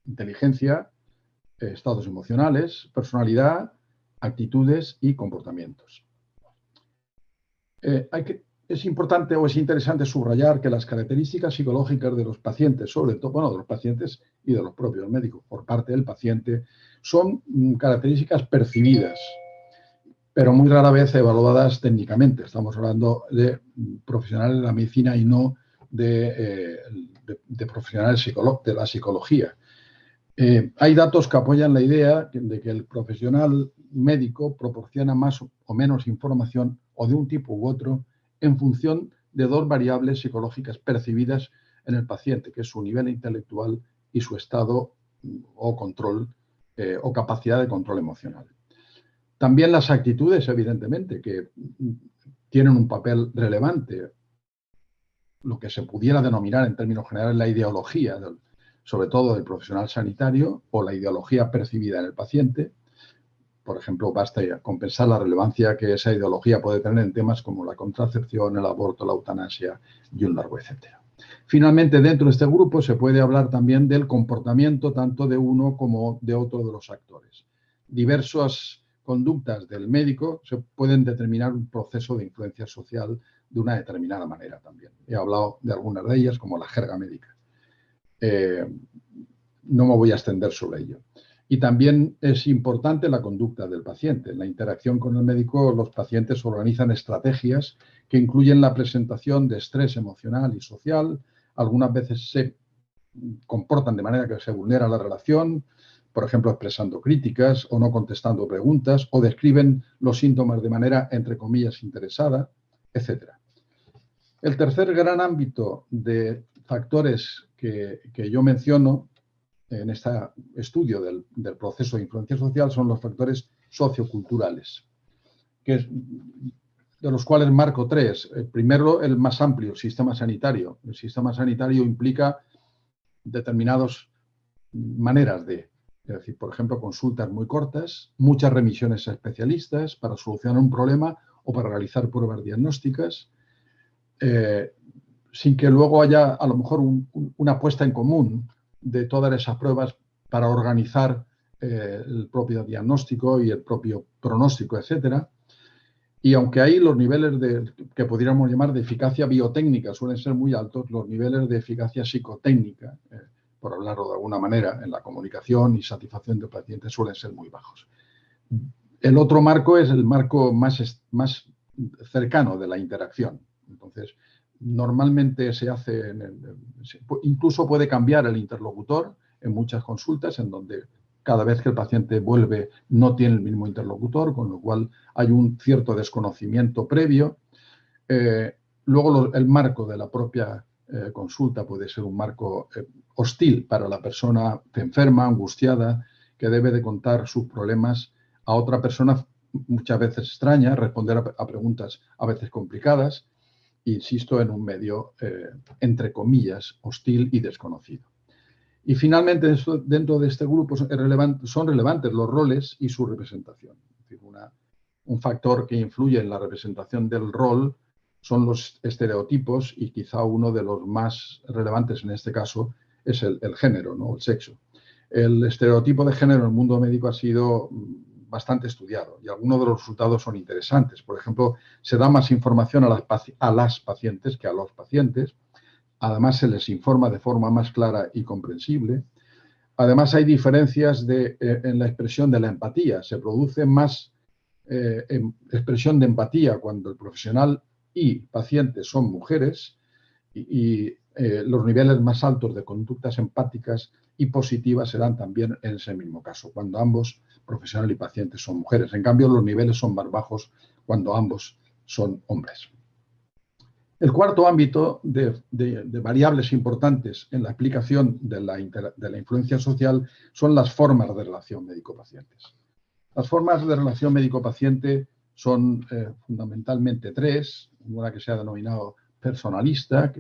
Inteligencia, estados emocionales, personalidad, actitudes y comportamientos. Es importante o es interesante subrayar que las características psicológicas de los pacientes, sobre todo, de los pacientes y de los propios médicos por parte del paciente, son características percibidas, pero muy rara vez evaluadas técnicamente. Estamos hablando de profesionales de la medicina y no de profesionales de la psicología. Hay datos que apoyan la idea de que el profesional médico proporciona más o menos información o de un tipo u otro en función de dos variables psicológicas percibidas en el paciente, que es su nivel intelectual y su estado o control o capacidad de control emocional. También las actitudes, evidentemente, que tienen un papel relevante, lo que se pudiera denominar en términos generales la ideología sobre todo del profesional sanitario o la ideología percibida en el paciente. Por ejemplo, basta con pensar la relevancia que esa ideología puede tener en temas como la contracepción, el aborto, la eutanasia y un largo etcétera. Finalmente, dentro de este grupo se puede hablar también del comportamiento tanto de uno como de otro de los actores. Diversas conductas del médico se pueden determinar un proceso de influencia social de una determinada manera también. He hablado de algunas de ellas, como la jerga médica. No me voy a extender sobre ello. Y también es importante la conducta del paciente. En la interacción con el médico, los pacientes organizan estrategias que incluyen la presentación de estrés emocional y social. Algunas veces se comportan de manera que se vulnera la relación, por ejemplo, expresando críticas o no contestando preguntas, o describen los síntomas de manera, entre comillas, interesada, etc. El tercer gran ámbito de factores que yo menciono en este estudio del proceso de influencia social son los factores socioculturales, de los cuales marco tres. Primero, el más amplio, el sistema sanitario. El sistema sanitario implica determinadas maneras de, es decir, por ejemplo, consultas muy cortas, muchas remisiones a especialistas para solucionar un problema o para realizar pruebas diagnósticas, sin que luego haya a lo mejor una puesta en común de todas esas pruebas para organizar el propio diagnóstico y el propio pronóstico, etcétera. Y aunque ahí los niveles que podríamos llamar de eficacia biotécnica suelen ser muy altos, los niveles de eficacia psicotécnica, por hablarlo de alguna manera, en la comunicación y satisfacción de pacientes suelen ser muy bajos. El otro marco es el marco más cercano de la interacción. Entonces, normalmente se hace, incluso puede cambiar el interlocutor en muchas consultas, en donde cada vez que el paciente vuelve no tiene el mismo interlocutor, con lo cual hay un cierto desconocimiento previo. Luego el marco de la propia consulta puede ser un marco hostil para la persona enferma, angustiada, que debe de contar sus problemas a otra persona muchas veces extraña, responder a preguntas a veces complicadas, insisto, en un medio, entre comillas, hostil y desconocido. Y finalmente, dentro de este grupo son relevantes los roles y su representación. Es decir, un factor que influye en la representación del rol son los estereotipos, y quizá uno de los más relevantes en este caso es el género, ¿no? El sexo. El estereotipo de género en el mundo médico ha sido bastante estudiado y algunos de los resultados son interesantes. Por ejemplo, se da más información a las pacientes que a los pacientes. Además, se les informa de forma más clara y comprensible. Además, hay diferencias en la expresión de la empatía. Se produce más expresión de empatía cuando el profesional y paciente son mujeres y los niveles más altos de conductas empáticas y positivas se dan también en ese mismo caso, cuando ambos, profesional y paciente, son mujeres. En cambio, los niveles son más bajos cuando ambos son hombres. El cuarto ámbito de variables importantes en la explicación de la influencia social son las formas de relación médico-pacientes. Las formas de relación médico-paciente son fundamentalmente tres. Una que se ha denominado paternalista,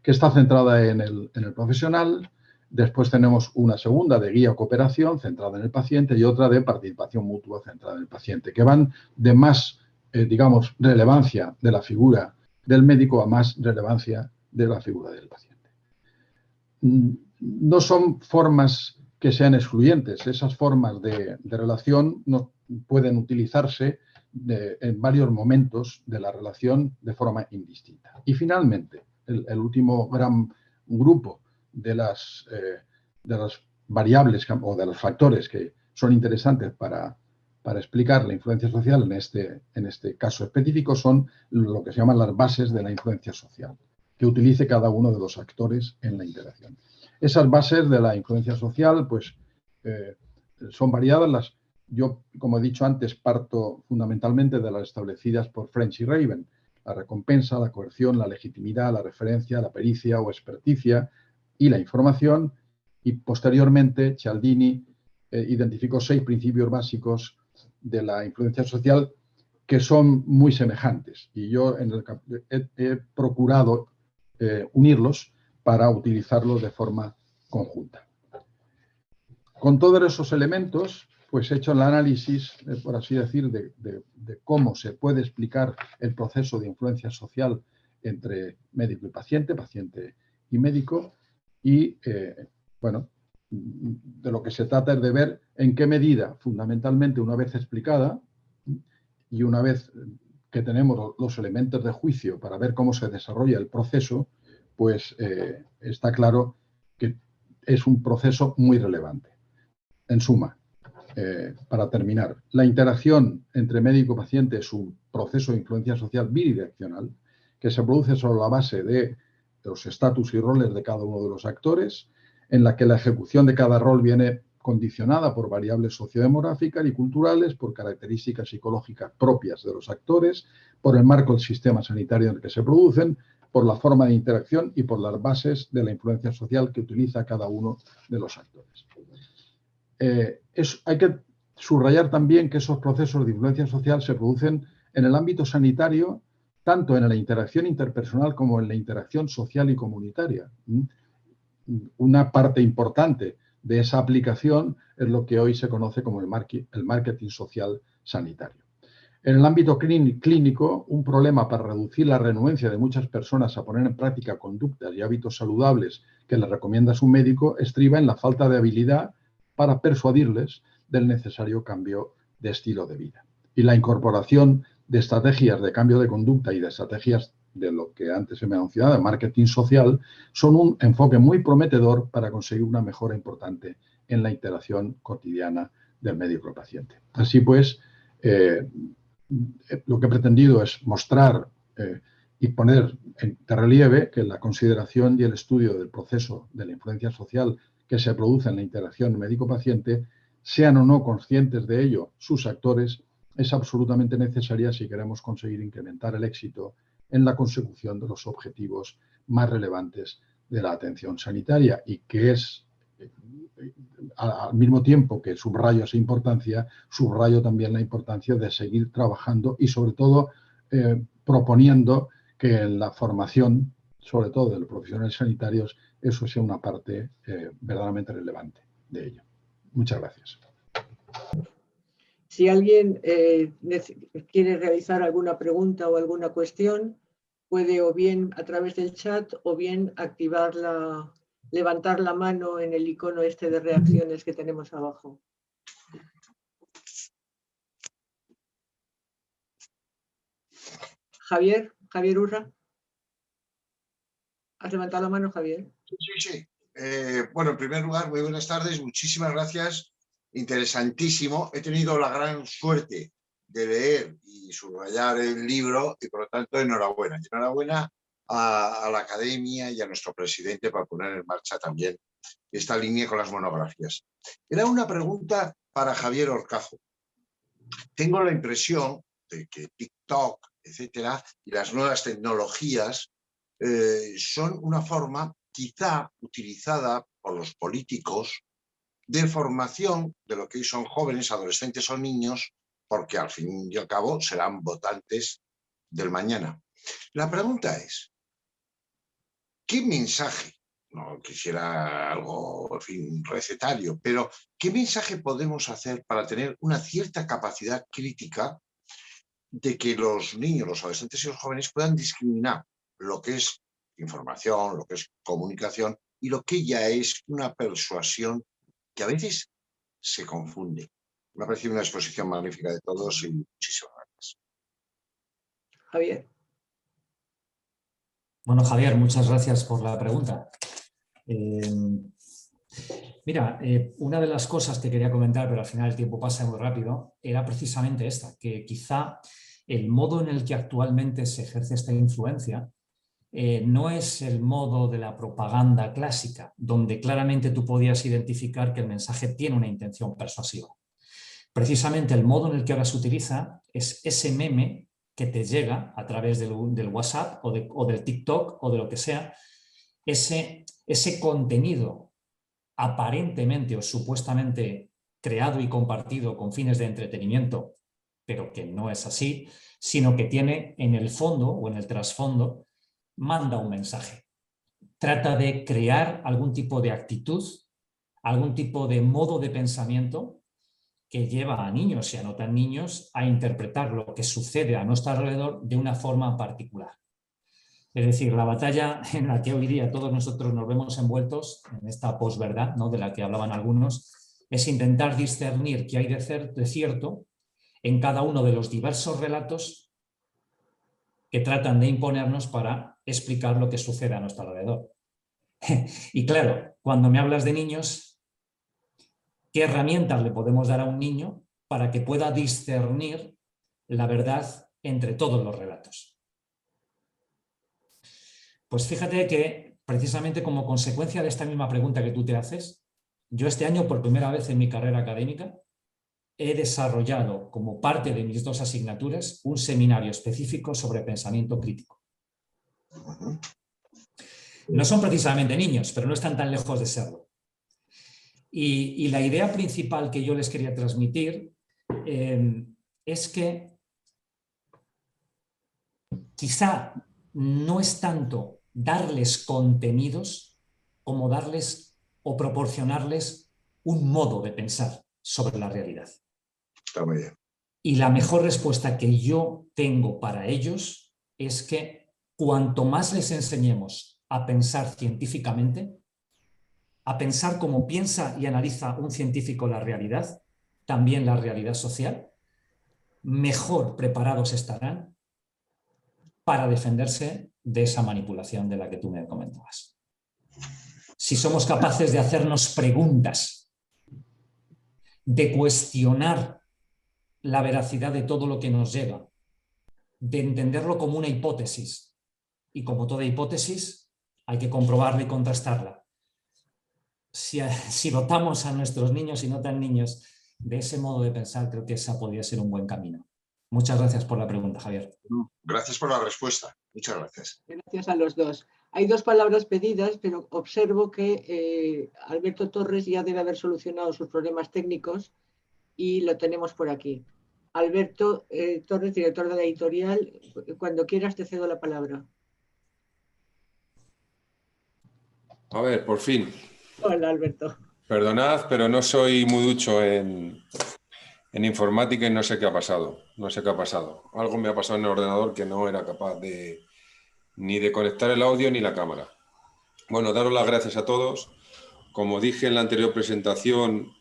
que está centrada en el profesional. Después tenemos una segunda de guía o cooperación centrada en el paciente y otra de participación mutua centrada en el paciente, que van de más digamos, relevancia de la figura del médico a más relevancia de la figura del paciente. No son formas que sean excluyentes. Esas formas de relación no pueden utilizarse en varios momentos de la relación de forma indistinta. Y finalmente, el último gran grupo de las variables o de los factores que son interesantes para explicar la influencia social en este caso específico son lo que se llaman las bases de la influencia social, que utilice cada uno de los actores en la interacción. Esas bases de la influencia social pues, son variadas. Yo, como he dicho antes, parto fundamentalmente de las establecidas por French y Raven: la recompensa, la coerción, la legitimidad, la referencia, la pericia o experticia y la información. Y posteriormente Cialdini identificó 6 principios básicos de la influencia social que son muy semejantes, y yo he procurado unirlos para utilizarlos de forma conjunta. Con todos esos elementos, pues he hecho el análisis, por así decir, de cómo se puede explicar el proceso de influencia social entre médico y paciente, paciente y médico, y bueno, de lo que se trata es de ver en qué medida, fundamentalmente, una vez explicada y una vez que tenemos los elementos de juicio para ver cómo se desarrolla el proceso, pues está claro que es un proceso muy relevante. En suma, para terminar, la interacción entre médico y paciente es un proceso de influencia social bidireccional que se produce sobre la base de los estatus y roles de cada uno de los actores. en la que la ejecución de cada rol viene condicionada por variables sociodemográficas y culturales, por características psicológicas propias de los actores, por el marco del sistema sanitario en el que se producen, por la forma de interacción y por las bases de la influencia social que utiliza cada uno de los actores. Hay que subrayar también que esos procesos de influencia social se producen en el ámbito sanitario, tanto en la interacción interpersonal como en la interacción social y comunitaria. Una parte importante de esa aplicación es lo que hoy se conoce como el marketing social sanitario. En el ámbito clínico, un problema para reducir la renuencia de muchas personas a poner en práctica conductas y hábitos saludables que les recomienda su médico estriba en la falta de habilidad para persuadirles del necesario cambio de estilo de vida. Y la incorporación de estrategias de cambio de conducta y de estrategias de lo que antes se me ha mencionado, de marketing social, son un enfoque muy prometedor para conseguir una mejora importante en la interacción cotidiana del médico-paciente. Así pues, lo que he pretendido es mostrar y poner de relieve que la consideración y el estudio del proceso de la influencia social que se produce en la interacción médico-paciente, sean o no conscientes de ello sus actores, es absolutamente necesaria si queremos conseguir incrementar el éxito en la consecución de los objetivos más relevantes de la atención sanitaria y que es, al mismo tiempo que subrayo esa importancia, subrayo también la importancia de seguir trabajando y sobre todo proponiendo que en la formación, sobre todo de los profesionales sanitarios, eso sea una parte verdaderamente relevante de ello. Muchas gracias. Si alguien quiere realizar alguna pregunta o alguna cuestión, puede o bien a través del chat o bien levantar la mano en el icono este de reacciones que tenemos abajo. Javier Urra. ¿Has levantado la mano, Javier? Sí. Bueno, en primer lugar, muy buenas tardes, muchísimas gracias, interesantísimo. He tenido la gran suerte de leer y subrayar el libro y por lo tanto enhorabuena. Enhorabuena a la academia y a nuestro presidente por poner en marcha también esta línea con las monografías. Era una pregunta para Javier Horcajo. Tengo la impresión de que TikTok, etcétera, y las nuevas tecnologías son una forma quizá utilizada por los políticos de formación de lo que hoy son jóvenes, adolescentes o niños, porque al fin y al cabo serán votantes del mañana. La pregunta es, ¿qué mensaje? No quisiera algo, en fin, recetario, pero ¿qué mensaje podemos hacer para tener una cierta capacidad crítica de que los niños, los adolescentes y los jóvenes puedan discriminar lo que es información, lo que es comunicación y lo que ya es una persuasión que a veces se confunde? Me ha parecido una exposición magnífica de todos y muchísimas gracias. Javier. Bueno, Javier, muchas gracias por la pregunta. Mira, una de las cosas que quería comentar, pero al final el tiempo pasa muy rápido, era precisamente esta, que quizá el modo en el que actualmente se ejerce esta influencia no es el modo de la propaganda clásica, donde claramente tú podías identificar que el mensaje tiene una intención persuasiva. Precisamente el modo en el que ahora se utiliza es ese meme que te llega a través del WhatsApp o del TikTok o de lo que sea, ese contenido aparentemente o supuestamente creado y compartido con fines de entretenimiento, pero que no es así, sino que tiene en el fondo o en el trasfondo, manda un mensaje. Trata de crear algún tipo de actitud, algún tipo de modo de pensamiento que lleva a niños y a no tan niños a interpretar lo que sucede a nuestro alrededor de una forma particular. Es decir, la batalla en la que hoy día todos nosotros nos vemos envueltos, en esta posverdad, ¿no?, de la que hablaban algunos, es intentar discernir qué hay de cierto en cada uno de los diversos relatos que tratan de imponernos para explicar lo que sucede a nuestro alrededor. Y claro, cuando me hablas de niños, ¿qué herramientas le podemos dar a un niño para que pueda discernir la verdad entre todos los relatos? Pues fíjate que precisamente como consecuencia de esta misma pregunta que tú te haces, yo este año, por primera vez en mi carrera académica, he desarrollado como parte de mis 2 asignaturas un seminario específico sobre pensamiento crítico. No son precisamente niños, pero no están tan lejos de serlo. Y la idea principal que yo les quería transmitir es que quizá no es tanto darles contenidos como darles o proporcionarles un modo de pensar sobre la realidad. Está muy bien. Y la mejor respuesta que yo tengo para ellos es que cuanto más les enseñemos a pensar científicamente, a pensar como piensa y analiza un científico la realidad, también la realidad social, mejor preparados estarán para defenderse de esa manipulación de la que tú me comentabas. Si somos capaces de hacernos preguntas, de cuestionar la veracidad de todo lo que nos llega, de entenderlo como una hipótesis, y como toda hipótesis hay que comprobarla y contrastarla. Si dotamos a nuestros niños y no tan niños de ese modo de pensar, creo que esa podría ser un buen camino. Muchas gracias por la pregunta, Javier. Gracias por la respuesta. Muchas gracias. Gracias a los dos. Hay 2 palabras pedidas, pero observo que Alberto Torres ya debe haber solucionado sus problemas técnicos y lo tenemos por aquí. Alberto Torres, director de la editorial, cuando quieras te cedo la palabra. A ver, por fin. Hola, Alberto. Perdonad, pero no soy muy ducho en informática y no sé qué ha pasado. No sé qué ha pasado. Algo me ha pasado en el ordenador que no era capaz ni de conectar el audio ni la cámara. Bueno, daros las gracias a todos. Como dije en la anterior presentación,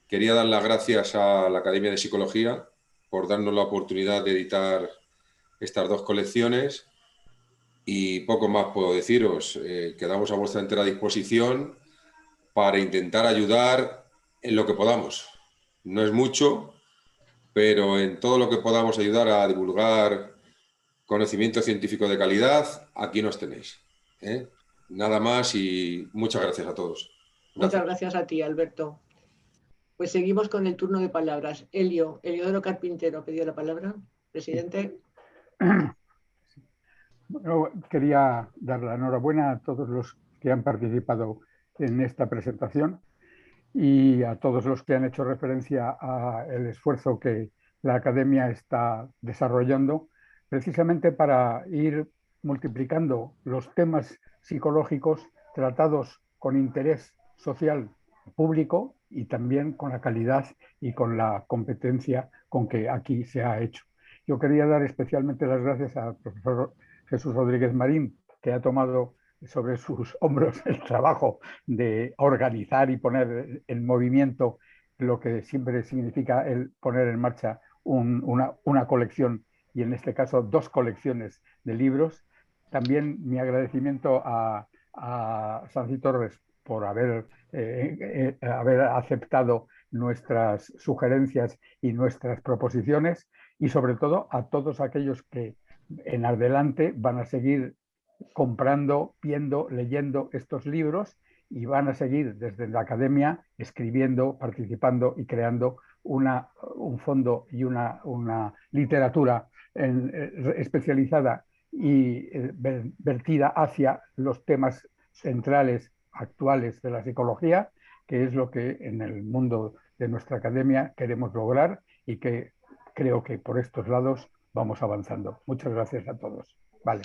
quería dar las gracias a la Academia de Psicología por darnos la oportunidad de editar estas 2 colecciones. Y poco más puedo deciros. Quedamos a vuestra entera disposición para intentar ayudar en lo que podamos. No es mucho, pero en todo lo que podamos ayudar a divulgar conocimiento científico de calidad, aquí nos tenéis. Nada más y muchas gracias a todos. Gracias. Muchas gracias a ti, Alberto. Pues seguimos con el turno de palabras. Eliodoro Carpintero ha pedido la palabra. Presidente. Bueno, quería dar la enhorabuena a todos los que han participado en esta presentación y a todos los que han hecho referencia al esfuerzo que la Academia está desarrollando precisamente para ir multiplicando los temas psicológicos tratados con interés social público y también con la calidad y con la competencia con que aquí se ha hecho. Yo quería dar especialmente las gracias al profesor Jesús Rodríguez Marín, que ha tomado sobre sus hombros el trabajo de organizar y poner en movimiento lo que siempre significa el poner en marcha una colección, y en este caso 2 colecciones de libros. También mi agradecimiento a Santi Torres por haber aceptado nuestras sugerencias y nuestras proposiciones, y sobre todo a todos aquellos que en adelante van a seguir comprando, viendo, leyendo estos libros y van a seguir desde la Academia escribiendo, participando y creando un fondo y una literatura especializada y vertida hacia los temas centrales actuales de la psicología, que es lo que en el mundo de nuestra Academia queremos lograr y que creo que por estos lados vamos avanzando. Muchas gracias a todos. Vale.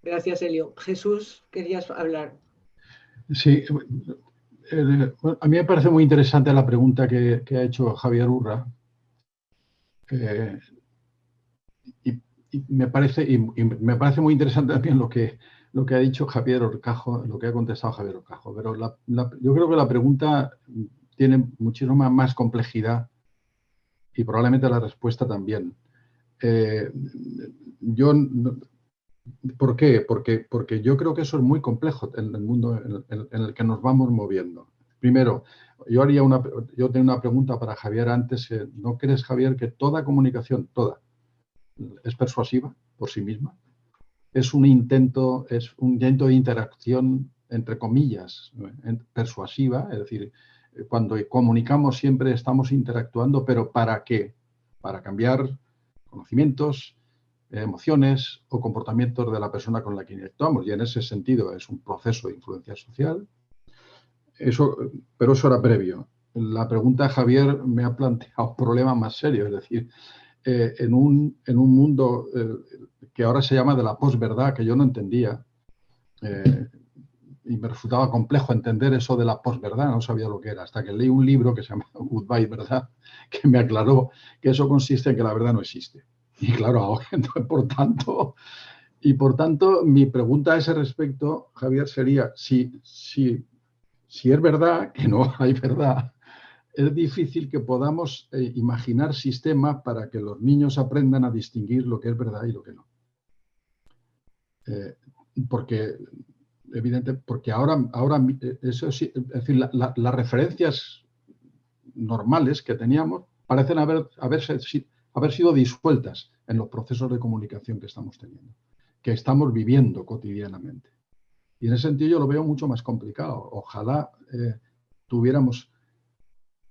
Gracias, Elio. Jesús, querías hablar. Sí, a mí me parece muy interesante la pregunta que ha hecho Javier Urra. Y me parece muy interesante también lo que ha dicho Javier Horcajo, lo que ha contestado Javier Horcajo. Pero yo creo que la pregunta tiene muchísima más complejidad y probablemente la respuesta también. ¿Por qué? Porque yo creo que eso es muy complejo en el mundo en el que nos vamos moviendo. Primero, yo tengo una pregunta para Javier antes. ¿No crees, Javier, que toda comunicación, toda, es persuasiva por sí misma? Es un intento de interacción entre comillas, persuasiva, es decir, cuando comunicamos siempre estamos interactuando, pero ¿para qué? Para cambiar conocimientos, emociones o comportamientos de la persona con la que interactuamos. Y en ese sentido es un proceso de influencia social. Pero eso era previo. La pregunta de Javier me ha planteado un problema más serio, es decir, en un mundo que ahora se llama de la posverdad, que yo no entendía, y me resultaba complejo entender eso de la posverdad, no sabía lo que era, hasta que leí un libro que se llama Goodbye Verdad, que me aclaró que eso consiste en que la verdad no existe. Y claro, ahora, por tanto, mi pregunta a ese respecto, Javier, sería, si es verdad que no hay verdad, es difícil que podamos imaginar sistemas para que los niños aprendan a distinguir lo que es verdad y lo que no. Porque ahora eso sí, es decir, las referencias normales que teníamos parecen haber sido disueltas en los procesos de comunicación que estamos teniendo, que estamos viviendo cotidianamente. Y en ese sentido yo lo veo mucho más complicado. Ojalá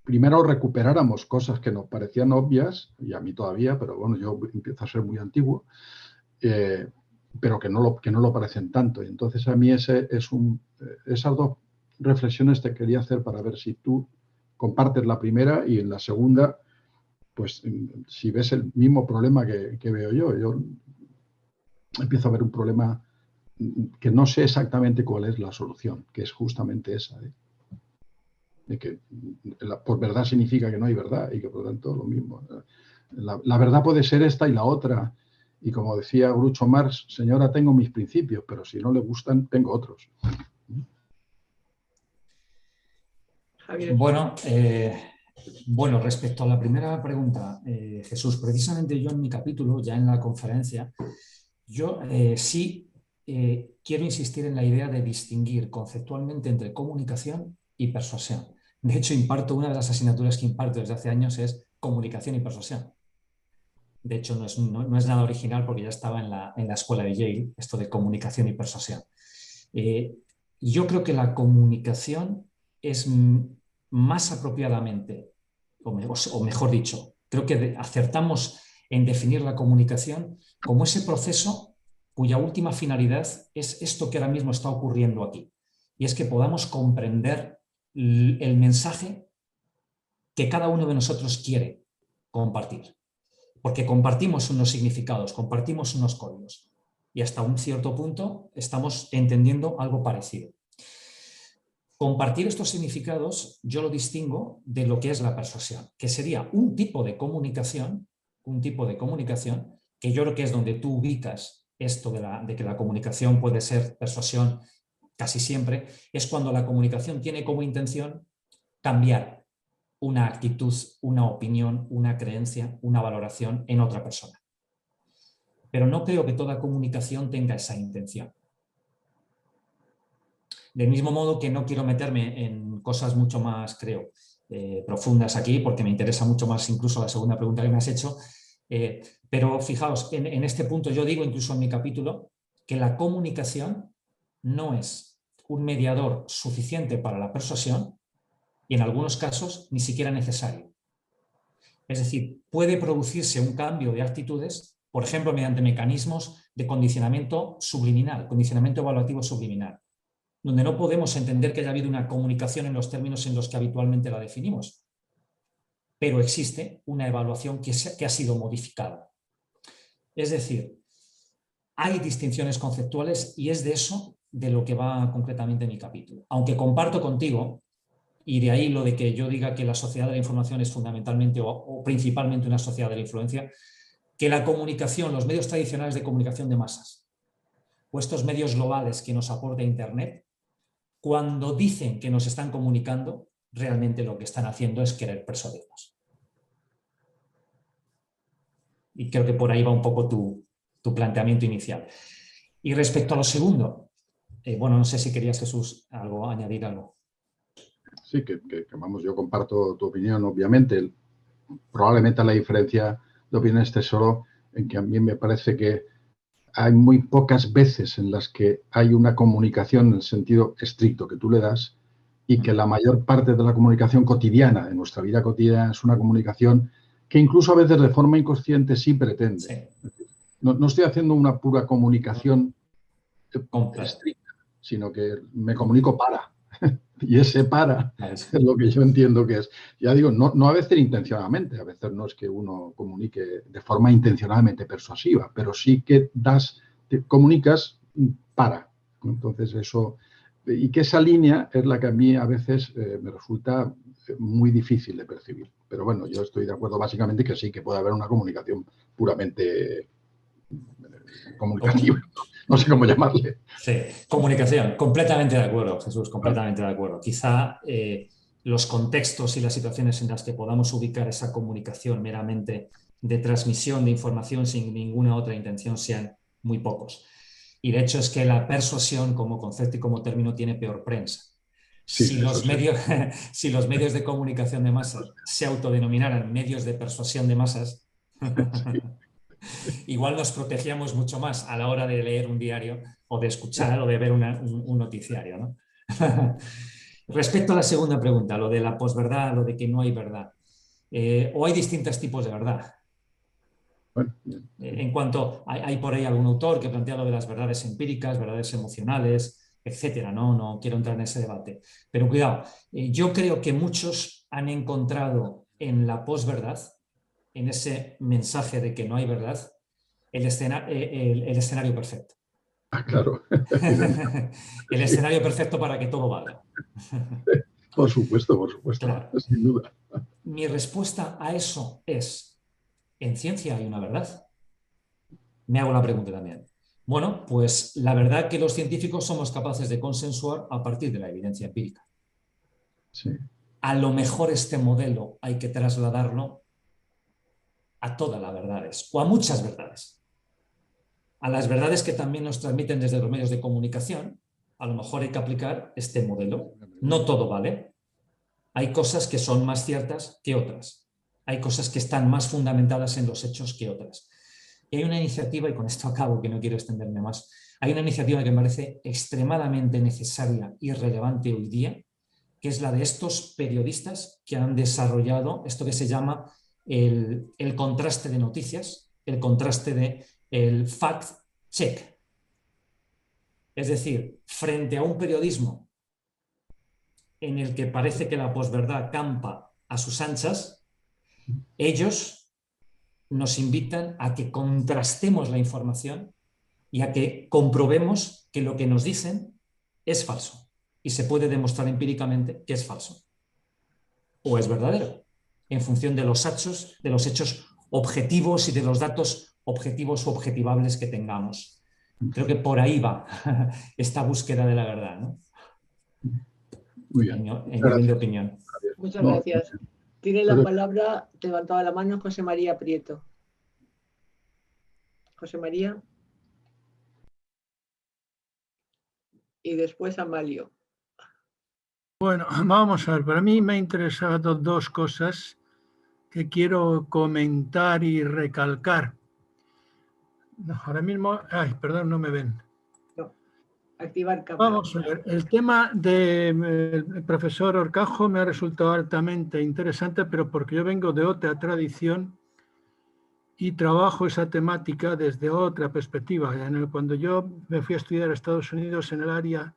primero recuperáramos cosas que nos parecían obvias, y a mí todavía, pero bueno, yo empiezo a ser muy antiguo, pero que no lo parecen tanto. Y entonces a mí esas dos reflexiones te quería hacer para ver si tú compartes la primera y en la segunda, pues si ves el mismo problema que veo yo. Yo empiezo a ver un problema que no sé exactamente cuál es la solución, que es justamente esa, de que la posverdad significa que no hay verdad y que por lo tanto lo mismo. La verdad puede ser esta y la otra. Y como decía Groucho Marx, señora, tengo mis principios, pero si no le gustan, tengo otros. Javier. Bueno, respecto a la primera pregunta, Jesús, precisamente yo en mi capítulo, ya en la conferencia, yo sí quiero insistir en la idea de distinguir conceptualmente entre comunicación y persuasión. De hecho, una de las asignaturas que imparto desde hace años es comunicación y persuasión. De hecho, no es nada original porque ya estaba en la escuela de Yale, esto de comunicación y persuasión. Yo creo que la comunicación es más apropiadamente, o mejor dicho, creo que acertamos en definir la comunicación como ese proceso cuya última finalidad es esto que ahora mismo está ocurriendo aquí. Y es que podamos comprender el mensaje que cada uno de nosotros quiere compartir. Porque compartimos unos significados, compartimos unos códigos y hasta un cierto punto estamos entendiendo algo parecido. Compartir estos significados yo lo distingo de lo que es la persuasión, que sería un tipo de comunicación que yo creo que es donde tú ubicas esto de que la comunicación puede ser persuasión casi siempre, es cuando la comunicación tiene como intención cambiar una actitud, una opinión, una creencia, una valoración en otra persona. Pero no creo que toda comunicación tenga esa intención. Del mismo modo que no quiero meterme en cosas mucho más, creo, profundas aquí, porque me interesa mucho más incluso la segunda pregunta que me has hecho. Pero fijaos, en este punto yo digo incluso en mi capítulo que la comunicación no es un mediador suficiente para la persuasión, y en algunos casos ni siquiera necesario. Es decir, puede producirse un cambio de actitudes, por ejemplo, mediante mecanismos de condicionamiento subliminal, condicionamiento evaluativo subliminal, donde no podemos entender que haya habido una comunicación en los términos en los que habitualmente la definimos, pero existe una evaluación que ha sido modificada. Es decir, hay distinciones conceptuales y es de eso de lo que va concretamente mi capítulo. Aunque comparto contigo, y de ahí lo de que yo diga que la sociedad de la información es fundamentalmente o principalmente una sociedad de la influencia, que la comunicación, los medios tradicionales de comunicación de masas, o estos medios globales que nos aporta Internet, cuando dicen que nos están comunicando, realmente lo que están haciendo es querer persuadirnos. Y creo que por ahí va un poco tu planteamiento inicial. Y respecto a lo segundo, bueno, no sé si querías, Jesús, añadir algo. Sí, vamos, yo comparto tu opinión, obviamente. Probablemente la diferencia de opinión esté solo en que a mí me parece que hay muy pocas veces en las que hay una comunicación en el sentido estricto que tú le das y que la mayor parte de la comunicación cotidiana, de nuestra vida cotidiana, es una comunicación que incluso a veces de forma inconsciente sí pretende. Sí. No estoy haciendo una pura comunicación estricta, sino que me comunico para. Y ese para es lo que yo entiendo que es. Ya digo, no a veces intencionalmente, a veces no es que uno comunique de forma intencionalmente persuasiva, pero sí que te comunicas para. Entonces eso, y que esa línea es la que a mí a veces me resulta muy difícil de percibir. Pero bueno, yo estoy de acuerdo básicamente que sí, que puede haber una comunicación puramente comunicativa. No sé cómo llamarle. Sí, comunicación, completamente de acuerdo, Jesús, completamente de acuerdo. Quizá los contextos y las situaciones en las que podamos ubicar esa comunicación meramente de transmisión de información sin ninguna otra intención sean muy pocos. Y de hecho es que la persuasión como concepto y como término tiene peor prensa. Sí, si los medios de comunicación de masas se autodenominaran medios de persuasión de masas, sí. Igual nos protegíamos mucho más a la hora de leer un diario o de escuchar o de ver un noticiario, ¿no? Respecto a la segunda pregunta, lo de la posverdad, lo de que no hay verdad, o hay distintos tipos de verdad. Bueno, en cuanto, hay por ahí algún autor que plantea lo de las verdades empíricas, verdades emocionales, etcétera, ¿no? No quiero entrar en ese debate. Pero cuidado, yo creo que muchos han encontrado en la posverdad, en ese mensaje de que no hay verdad, el escenario perfecto. Claro. El escenario perfecto para que todo valga. Por supuesto, claro. Sin duda. Mi respuesta a eso es, ¿en ciencia hay una verdad? Me hago la pregunta también. Bueno, pues la verdad que los científicos somos capaces de consensuar a partir de la evidencia empírica. Sí. A lo mejor este modelo hay que trasladarlo a todas las verdades o a muchas verdades. A las verdades que también nos transmiten desde los medios de comunicación, a lo mejor hay que aplicar este modelo. No todo vale. Hay cosas que son más ciertas que otras. Hay cosas que están más fundamentadas en los hechos que otras. Y hay una iniciativa, y con esto acabo, que no quiero extenderme más, hay una iniciativa que me parece extremadamente necesaria y relevante hoy día, que es la de estos periodistas que han desarrollado esto que se llama el contraste de noticias, el contraste de el fact-check. Es decir, frente a un periodismo en el que parece que la posverdad campa a sus anchas, ellos nos invitan a que contrastemos la información y a que comprobemos que lo que nos dicen es falso y se puede demostrar empíricamente que es falso o es verdadero en función de los hechos objetivos y de los datos objetivos o objetivables que tengamos. Creo que por ahí va esta búsqueda de la verdad, ¿no? Muy bien. En nivel de opinión. Muchas gracias. Tiene la palabra, levantada la mano, José María Prieto. José María. Y después Amalio. Bueno, vamos a ver. Para mí me han interesado dos cosas que quiero comentar y recalcar. Ahora mismo, perdón, no me ven. No, activar cámara. Vamos a ver, el tema del profesor Horcajo me ha resultado altamente interesante, pero porque yo vengo de otra tradición y trabajo esa temática desde otra perspectiva. Cuando yo me fui a estudiar a Estados Unidos en el área,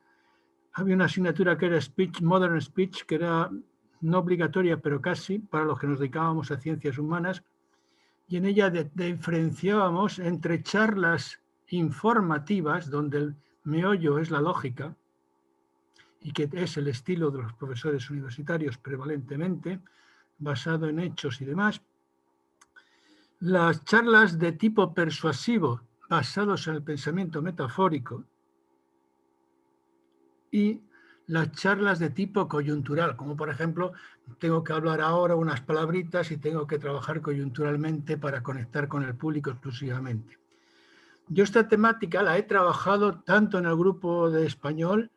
había una asignatura que era Modern Speech, que era no obligatoria, pero casi, para los que nos dedicábamos a ciencias humanas, y en ella diferenciábamos entre charlas informativas, donde el meollo es la lógica, y que es el estilo de los profesores universitarios prevalentemente, basado en hechos y demás. Las charlas de tipo persuasivo, basados en el pensamiento metafórico, y las charlas de tipo coyuntural, como por ejemplo, tengo que hablar ahora unas palabritas y tengo que trabajar coyunturalmente para conectar con el público exclusivamente. Yo esta temática la he trabajado tanto en el grupo de español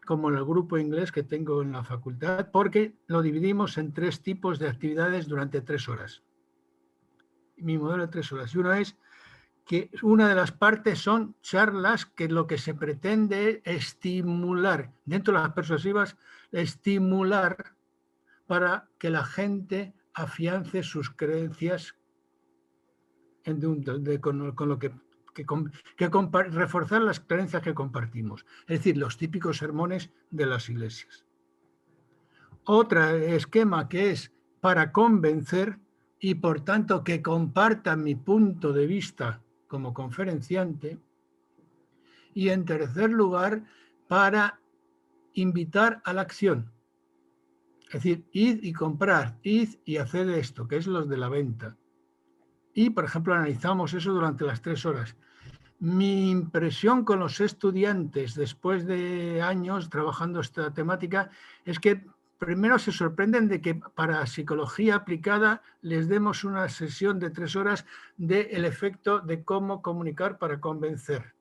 como en el grupo inglés que tengo en la facultad, porque lo dividimos en 3 tipos de actividades durante 3 horas. Mi modelo de 3 horas. Y uno es que una de las partes son charlas que lo que se pretende es estimular, dentro de las persuasivas, estimular para que la gente afiance sus creencias con lo que reforzar las creencias que compartimos, es decir, los típicos sermones de las iglesias. Otro esquema que es para convencer y por tanto que compartan mi punto de vista como conferenciante. Y en tercer lugar, para invitar a la acción. Es decir, id y comprar, id y haced esto, que es los de la venta. Y, por ejemplo, analizamos eso durante las 3 horas. Mi impresión con los estudiantes, después de años trabajando esta temática, es que primero se sorprenden de que para psicología aplicada les demos una sesión de 3 horas del efecto de cómo comunicar para convencer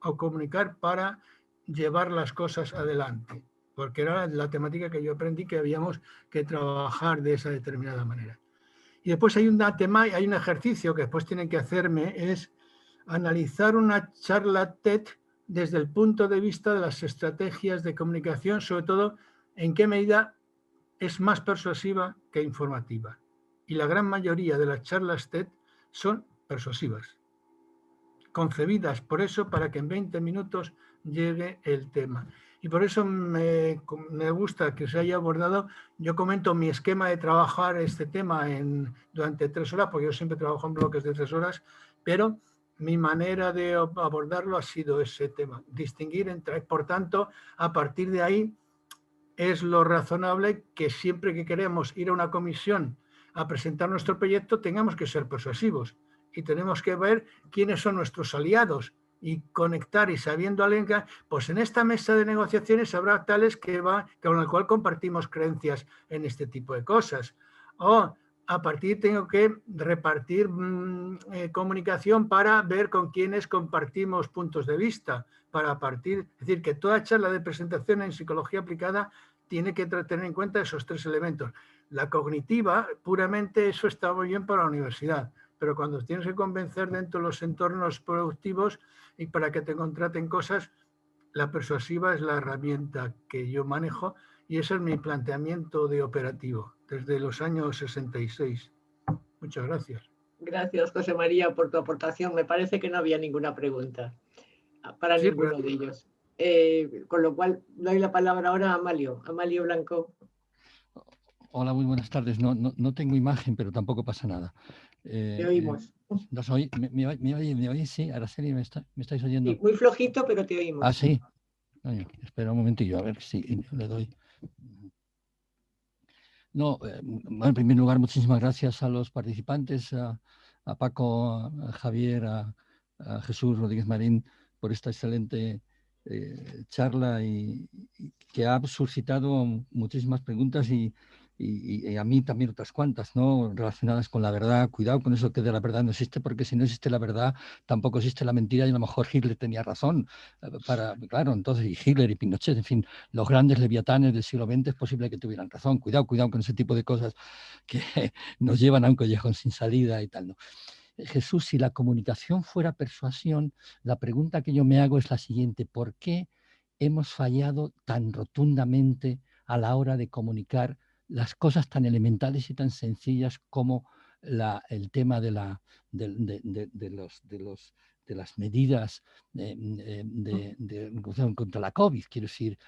o comunicar para llevar las cosas adelante, porque era la temática que yo aprendí que habíamos que trabajar de esa determinada manera. Y después hay un ejercicio que después tienen que hacerme, es analizar una charla TED desde el punto de vista de las estrategias de comunicación, sobre todo en qué medida es más persuasiva que informativa. Y la gran mayoría de las charlas TED son persuasivas, concebidas por eso para que en 20 minutos llegue el tema. Y por eso me gusta que se haya abordado. Yo comento mi esquema de trabajar este tema durante 3 horas, porque yo siempre trabajo en bloques de 3 horas, pero mi manera de abordarlo ha sido ese tema, distinguir entre, por tanto, a partir de ahí es lo razonable que siempre que queremos ir a una comisión a presentar nuestro proyecto tengamos que ser persuasivos y tenemos que ver quiénes son nuestros aliados y conectar y sabiendo alencar, pues en esta mesa de negociaciones habrá tales con el cual compartimos creencias en este tipo de cosas. O a partir tengo que repartir comunicación para ver con quiénes compartimos puntos de vista, para partir, es decir, que toda charla de presentación en psicología aplicada tiene que tener en cuenta esos 3 elementos. La cognitiva, puramente eso está muy bien para la universidad, pero cuando tienes que convencer dentro de los entornos productivos y para que te contraten cosas, la persuasiva es la herramienta que yo manejo y ese es mi planteamiento de operativo desde los años 66. Muchas gracias. Gracias, José María, por tu aportación. Me parece que no había ninguna pregunta para ninguno de ellos. Con lo cual, doy la palabra ahora a Amalio Blanco. Hola, muy buenas tardes. No tengo imagen, pero tampoco pasa nada. Te oímos. ¿Me oís? Sí, Araceli, ¿me estáis oyendo? Sí, muy flojito, pero te oímos. Ah, sí. Oye, espera un momentillo, a ver si le doy. En primer lugar, muchísimas gracias a los participantes, a Paco, a Javier, a Jesús Rodríguez Marín, por esta excelente charla y que ha suscitado muchísimas preguntas y a mí también otras cuantas, ¿no? Relacionadas con la verdad. Cuidado con eso que de la verdad no existe, porque si no existe la verdad, tampoco existe la mentira y a lo mejor Hitler tenía razón. Claro, entonces, y Hitler y Pinochet, en fin, los grandes leviatanes del siglo XX es posible que tuvieran razón. Cuidado con ese tipo de cosas que nos llevan a un callejón sin salida y tal, ¿no? Jesús, si la comunicación fuera persuasión, la pregunta que yo me hago es la siguiente: ¿por qué hemos fallado tan rotundamente a la hora de comunicar las cosas tan elementales y tan sencillas como el tema de las medidas contra la COVID? Quiero decir,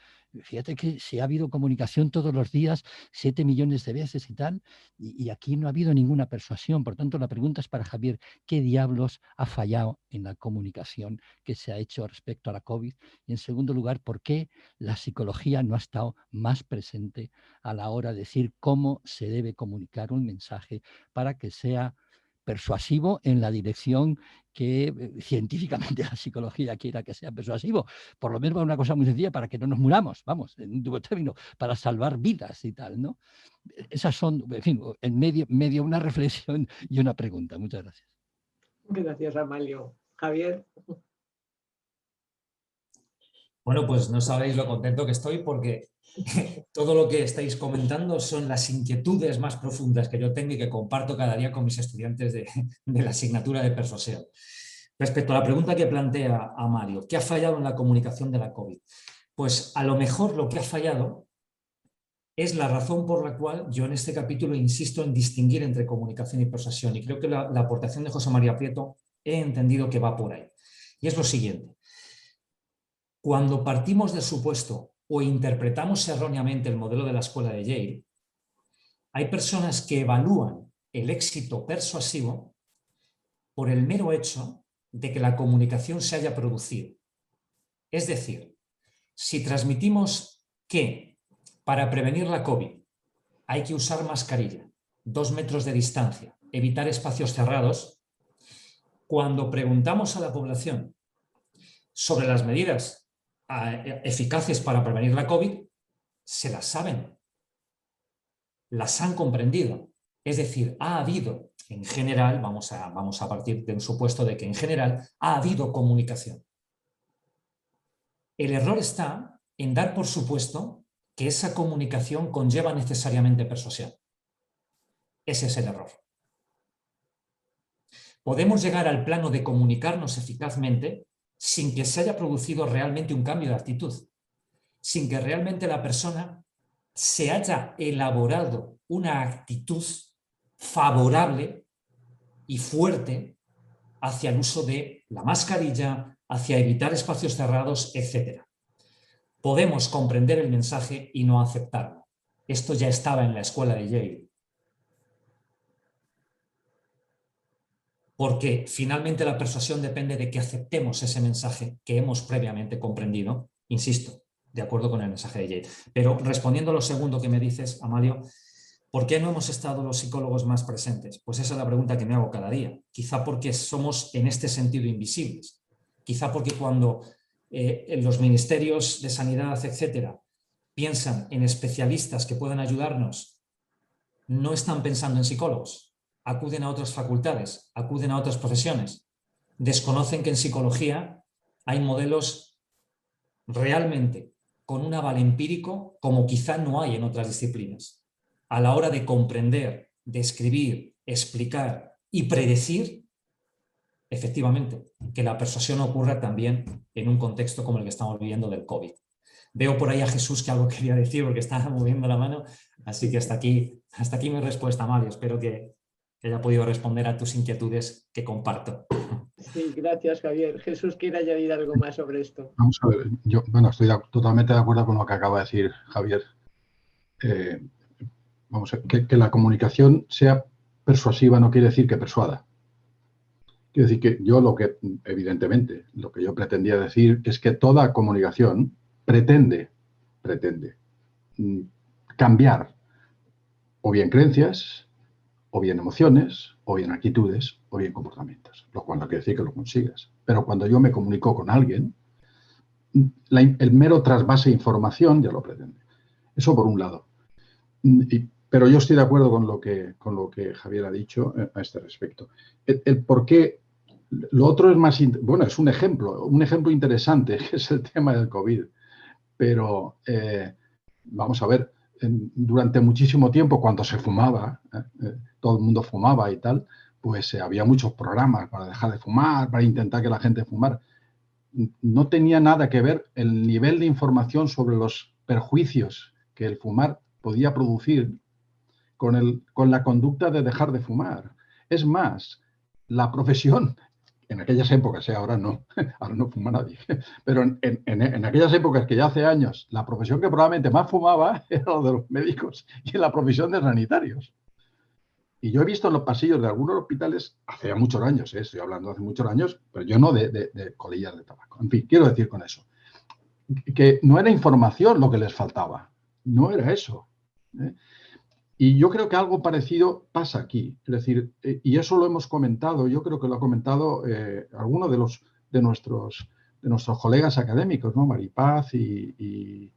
fíjate que se ha habido comunicación todos los días, 7 millones de veces y tal, y aquí no ha habido ninguna persuasión. Por tanto, la pregunta es para Javier: ¿qué diablos ha fallado en la comunicación que se ha hecho respecto a la COVID? Y en segundo lugar, ¿por qué la psicología no ha estado más presente a la hora de decir cómo se debe comunicar un mensaje para que sea persuasivo en la dirección que científicamente la psicología quiera que sea persuasivo? Por lo menos una cosa muy sencilla, para que no nos muramos, vamos, en último término, para salvar vidas y tal, ¿no? Esas son, en fin, en medio una reflexión y una pregunta. Muchas gracias. Gracias, Amalio. Javier. Bueno, pues no sabéis lo contento que estoy, porque todo lo que estáis comentando son las inquietudes más profundas que yo tengo y que comparto cada día con mis estudiantes de la asignatura de persuasión. Respecto a la pregunta que plantea a Mario, ¿qué ha fallado en la comunicación de la COVID? Pues a lo mejor lo que ha fallado es la razón por la cual yo en este capítulo insisto en distinguir entre comunicación y persuasión, y creo que la aportación de José María Prieto he entendido que va por ahí. Y es lo siguiente: cuando partimos del supuesto o interpretamos erróneamente el modelo de la escuela de Yale, hay personas que evalúan el éxito persuasivo por el mero hecho de que la comunicación se haya producido. Es decir, si transmitimos que para prevenir la COVID hay que usar mascarilla, 2 metros de distancia, evitar espacios cerrados, cuando preguntamos a la población sobre las medidas eficaces para prevenir la COVID, se las saben, las han comprendido. Es decir, ha habido, en general, vamos a partir de un supuesto de que en general ha habido comunicación. El error está en dar por supuesto que esa comunicación conlleva necesariamente persuasión. Ese es el error. Podemos llegar al plano de comunicarnos eficazmente sin que se haya producido realmente un cambio de actitud, sin que realmente la persona se haya elaborado una actitud favorable y fuerte hacia el uso de la mascarilla, hacia evitar espacios cerrados, etc. Podemos comprender el mensaje y no aceptarlo. Esto ya estaba en la escuela de Yale. Porque finalmente la persuasión depende de que aceptemos ese mensaje que hemos previamente comprendido. Insisto, de acuerdo con el mensaje de Yale. Pero respondiendo a lo segundo que me dices, Amalio, ¿por qué no hemos estado los psicólogos más presentes? Pues esa es la pregunta que me hago cada día. Quizá porque somos en este sentido invisibles. Quizá porque cuando en los ministerios de sanidad, etcétera, piensan en especialistas que puedan ayudarnos, no están pensando en psicólogos, acuden a otras facultades, acuden a otras profesiones, desconocen que en psicología hay modelos realmente con un aval empírico como quizá no hay en otras disciplinas, a la hora de comprender, describir, explicar y predecir efectivamente que la persuasión ocurra también en un contexto como el que estamos viviendo del COVID. Veo por ahí a Jesús que algo quería decir porque estaba moviendo la mano, así que hasta aquí mi respuesta, Mario. Espero que haya podido responder a tus inquietudes que comparto. Sí, gracias, Javier. Jesús quiere añadir algo más sobre esto. Vamos a ver, yo estoy totalmente de acuerdo con lo que acaba de decir Javier. Vamos a ver, que la comunicación sea persuasiva no quiere decir que persuada. Quiero decir que evidentemente, lo que yo pretendía decir es que toda comunicación pretende cambiar o bien creencias, o bien emociones, o bien actitudes, o bien comportamientos, lo cual no quiere decir que lo consigas. Pero cuando yo me comunico con alguien, el mero trasvase de información ya lo pretende. Eso por un lado. Pero yo estoy de acuerdo con lo que Javier ha dicho a este respecto. El por qué. Lo otro es más, bueno, es un ejemplo interesante, que es el tema del COVID. Pero vamos a ver, durante muchísimo tiempo, cuando se fumaba, todo el mundo fumaba y tal, pues había muchos programas para dejar de fumar, para intentar que la gente fumara. No tenía nada que ver el nivel de información sobre los perjuicios que el fumar podía producir con la conducta de dejar de fumar. Es más, la profesión, en aquellas épocas, ahora no fuma nadie, pero en aquellas épocas que ya hace años, la profesión que probablemente más fumaba era la de los médicos y la profesión de sanitarios. Y yo he visto en los pasillos de algunos hospitales, hace ya muchos años, estoy hablando de hace muchos años, pero yo no de colillas de tabaco. En fin, quiero decir con eso, que no era información lo que les faltaba, no era eso. Y yo creo que algo parecido pasa aquí. Es decir, y eso lo hemos comentado, yo creo que lo ha comentado alguno de nuestros colegas académicos, ¿no? Maripaz y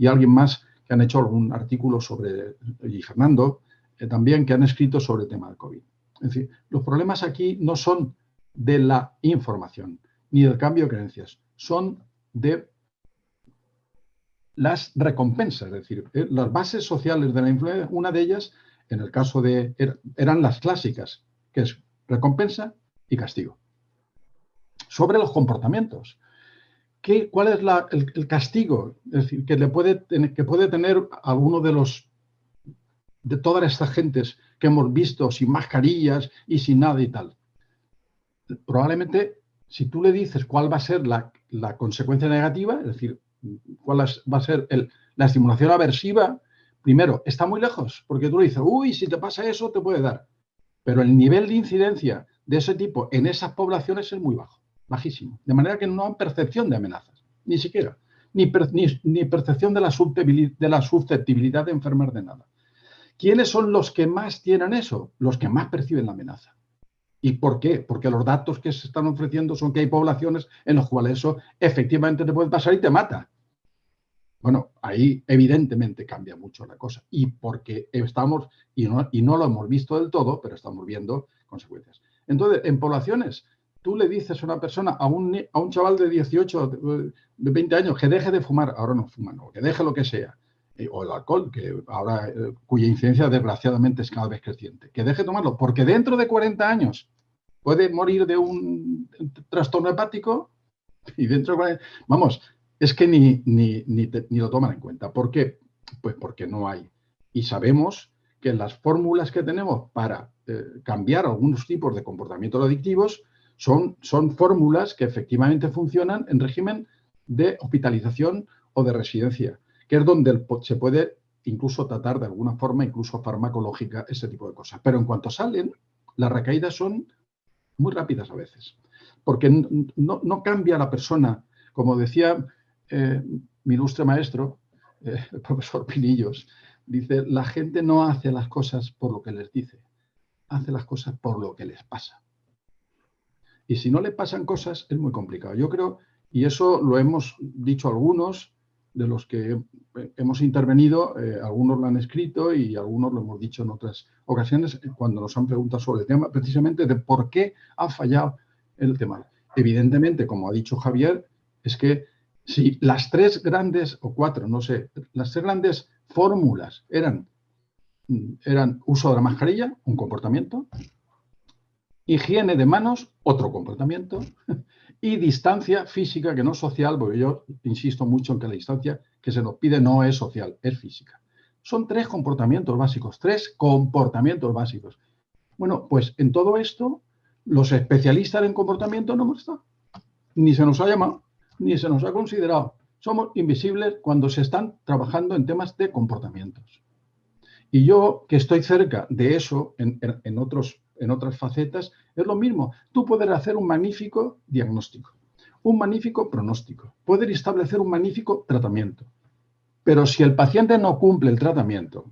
alguien más que han hecho algún artículo sobre, y Fernando, también, que han escrito sobre el tema del COVID. Es decir, los problemas aquí no son de la información ni del cambio de creencias, son de las recompensas, es decir, las bases sociales de la influencia. Una de ellas, en el caso eran las clásicas, que es recompensa y castigo. sobre los comportamientos. ¿Cuál es el castigo? Es decir, que puede tener alguno de todas estas gentes que hemos visto sin mascarillas y sin nada y tal. Probablemente, si tú le dices cuál va a ser la consecuencia negativa, es decir, cuál va a ser la estimulación aversiva, primero, está muy lejos, porque tú le dices, uy, si te pasa eso, te puede dar. Pero el nivel de incidencia de ese tipo en esas poblaciones es muy bajo, bajísimo. De manera que no hay percepción de amenazas, ni siquiera, ni percepción de la susceptibilidad de enfermar de nada. ¿Quiénes son los que más tienen eso? Los que más perciben la amenaza. ¿Y por qué? Porque los datos que se están ofreciendo son que hay poblaciones en las cuales eso efectivamente te puede pasar y te mata. Bueno, ahí evidentemente cambia mucho la cosa. Y porque estamos, y no lo hemos visto del todo, pero estamos viendo consecuencias. Entonces, en poblaciones, tú le dices a una persona, a un chaval de 18, de 20 años, que deje de fumar, ahora no fuma, no, que deje lo que sea, o el alcohol, que ahora, cuya incidencia desgraciadamente es cada vez creciente, que deje de tomarlo, porque dentro de 40 años puede morir de un trastorno hepático y dentro de 40, vamos, es que ni lo toman en cuenta. ¿Por qué? Pues porque no hay. Y sabemos que las fórmulas que tenemos para cambiar algunos tipos de comportamientos adictivos son fórmulas que efectivamente funcionan en régimen de hospitalización o de residencia, que es donde se puede incluso tratar de alguna forma, incluso farmacológica, ese tipo de cosas. Pero en cuanto salen, las recaídas son muy rápidas a veces, porque no cambia la persona. Como decía mi ilustre maestro, el profesor Pinillos, dice, la gente no hace las cosas por lo que les dice, hace las cosas por lo que les pasa. Y si no le pasan cosas, es muy complicado. Yo creo, y eso lo hemos dicho algunos de los que hemos intervenido, algunos lo han escrito y algunos lo hemos dicho en otras ocasiones cuando nos han preguntado sobre el tema, precisamente de por qué ha fallado el tema. Evidentemente, como ha dicho Javier, es que si las tres grandes, o cuatro, no sé, las tres grandes fórmulas eran uso de la mascarilla, un comportamiento, higiene de manos, otro comportamiento, y distancia física, que no es social, porque yo insisto mucho en que la distancia que se nos pide no es social, es física. Son tres comportamientos básicos, Bueno, pues en todo esto, los especialistas en comportamiento no hemos estado. Ni se nos ha llamado, ni se nos ha considerado. Somos invisibles cuando se están trabajando en temas de comportamientos. Y yo, que estoy cerca de eso en otras facetas, es lo mismo. Tú puedes hacer un magnífico diagnóstico, un magnífico pronóstico, puedes establecer un magnífico tratamiento. Pero si el paciente no cumple el tratamiento,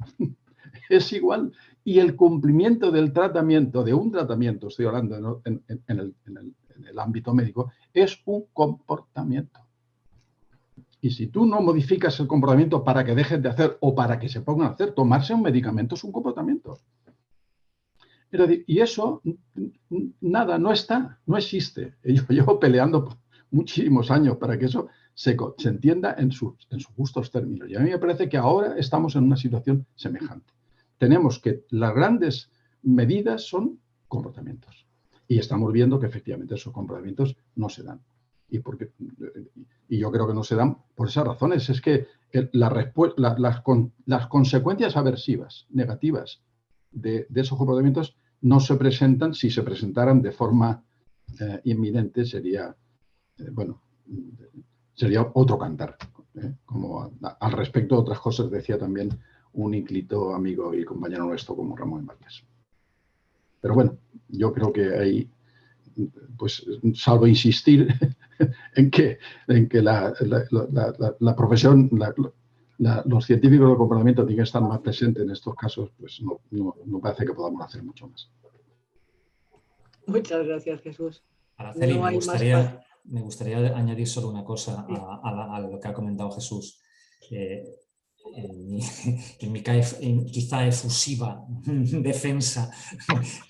es igual. Y el cumplimiento del tratamiento, de un tratamiento, estoy hablando en el ámbito médico, es un comportamiento. Y si tú no modificas el comportamiento para que dejes de hacer o para que se pongan a hacer, tomarse un medicamento es un comportamiento. Es decir, y eso, nada, no está, no existe. Yo llevo peleando muchísimos años para que eso se entienda en sus justos términos. Y a mí me parece que ahora estamos en una situación semejante. Tenemos que las grandes medidas son comportamientos. Y estamos viendo que efectivamente esos comportamientos no se dan. Y yo creo que no se dan por esas razones. Es que las consecuencias aversivas, negativas de esos comportamientos no se presentan. Si se presentaran de forma inminente sería, sería otro cantar. Como al respecto de otras cosas decía también un ínclito amigo y compañero nuestro como Ramón Márquez. Pero bueno, yo creo que ahí, pues, salvo insistir en que la profesión, los científicos del comportamiento tienen que estar más presentes en estos casos, pues no parece que podamos hacer mucho más. Muchas gracias, Jesús. Araceli, me gustaría añadir solo una cosa a lo que ha comentado Jesús. En mi quizá efusiva defensa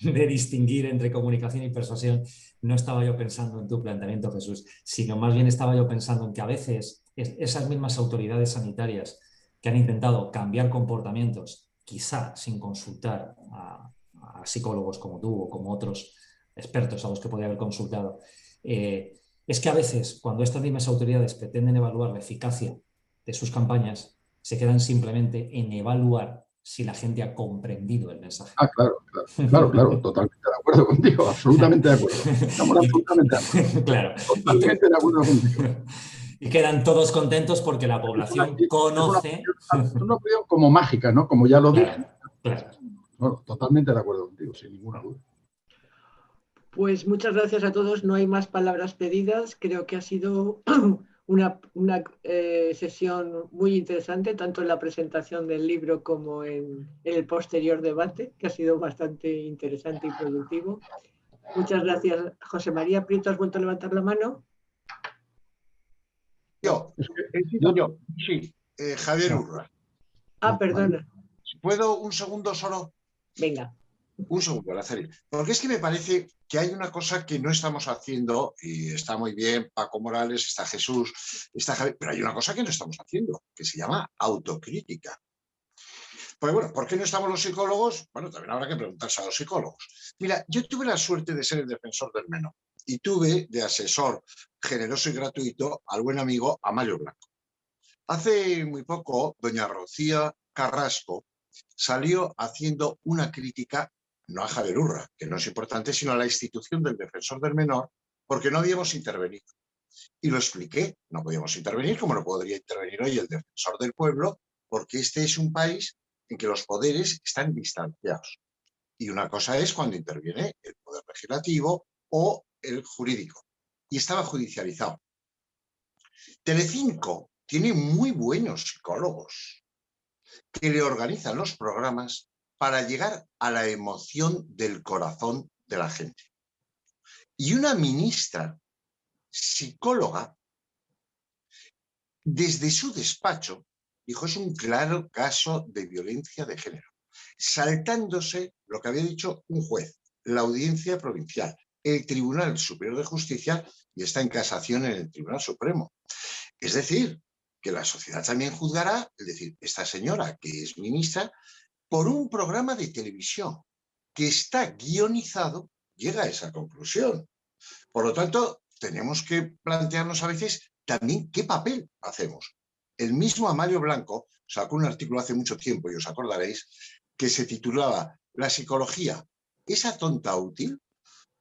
de distinguir entre comunicación y persuasión, no estaba yo pensando en tu planteamiento, Jesús, sino más bien estaba yo pensando en que a veces esas mismas autoridades sanitarias que han intentado cambiar comportamientos, quizá sin consultar a psicólogos como tú o como otros expertos a los que podía haber consultado, es que a veces, cuando estas mismas autoridades pretenden evaluar la eficacia de sus campañas, se quedan simplemente en evaluar si la gente ha comprendido el mensaje. Ah, claro, totalmente de acuerdo contigo, absolutamente de acuerdo. Estamos absolutamente de acuerdo. Claro. Totalmente de acuerdo contigo. Y quedan todos contentos porque la población conoce... Es una opinión como mágica, ¿no? Como ya lo dije. Claro. Bueno, totalmente de acuerdo contigo, sin ninguna duda. Pues muchas gracias a todos. No hay más palabras pedidas. Creo que ha sido una sesión muy interesante, tanto en la presentación del libro como en el posterior debate, que ha sido bastante interesante y productivo. Muchas gracias. José María Prieto, ¿has vuelto a levantar la mano? Yo. Sí, Javier Urra. Ah, perdona. ¿Puedo un segundo solo? Venga. Un segundo, Araceli. Porque es que me parece que hay una cosa que no estamos haciendo, y está muy bien Paco Morales, está Jesús, está Javier, pero hay una cosa que no estamos haciendo, que se llama autocrítica. Pues bueno, ¿por qué no estamos los psicólogos? Bueno, también habrá que preguntarse a los psicólogos. Mira, yo tuve la suerte de ser el defensor del menor y tuve de asesor generoso y gratuito al buen amigo Amalio Blanco. Hace muy poco, doña Rocía Carrasco salió haciendo una crítica, no a Javier Urra, que no es importante, sino a la institución del defensor del menor, porque no habíamos intervenido. Y lo expliqué, no podíamos intervenir, como no podría intervenir hoy el defensor del pueblo, porque este es un país en que los poderes están distanciados. Y una cosa es cuando interviene el poder legislativo o el jurídico. Y estaba judicializado. Telecinco tiene muy buenos psicólogos que le organizan los programas para llegar a la emoción del corazón de la gente. Y una ministra psicóloga, desde su despacho, dijo, es un claro caso de violencia de género, saltándose lo que había dicho un juez, la Audiencia Provincial, el Tribunal Superior de Justicia, y está en casación en el Tribunal Supremo. Es decir, que la sociedad también juzgará, es decir, esta señora que es ministra, por un programa de televisión que está guionizado, llega a esa conclusión. Por lo tanto, tenemos que plantearnos a veces también qué papel hacemos. El mismo Amalio Blanco sacó un artículo hace mucho tiempo, y os acordaréis, que se titulaba La psicología, ¿esa tonta útil?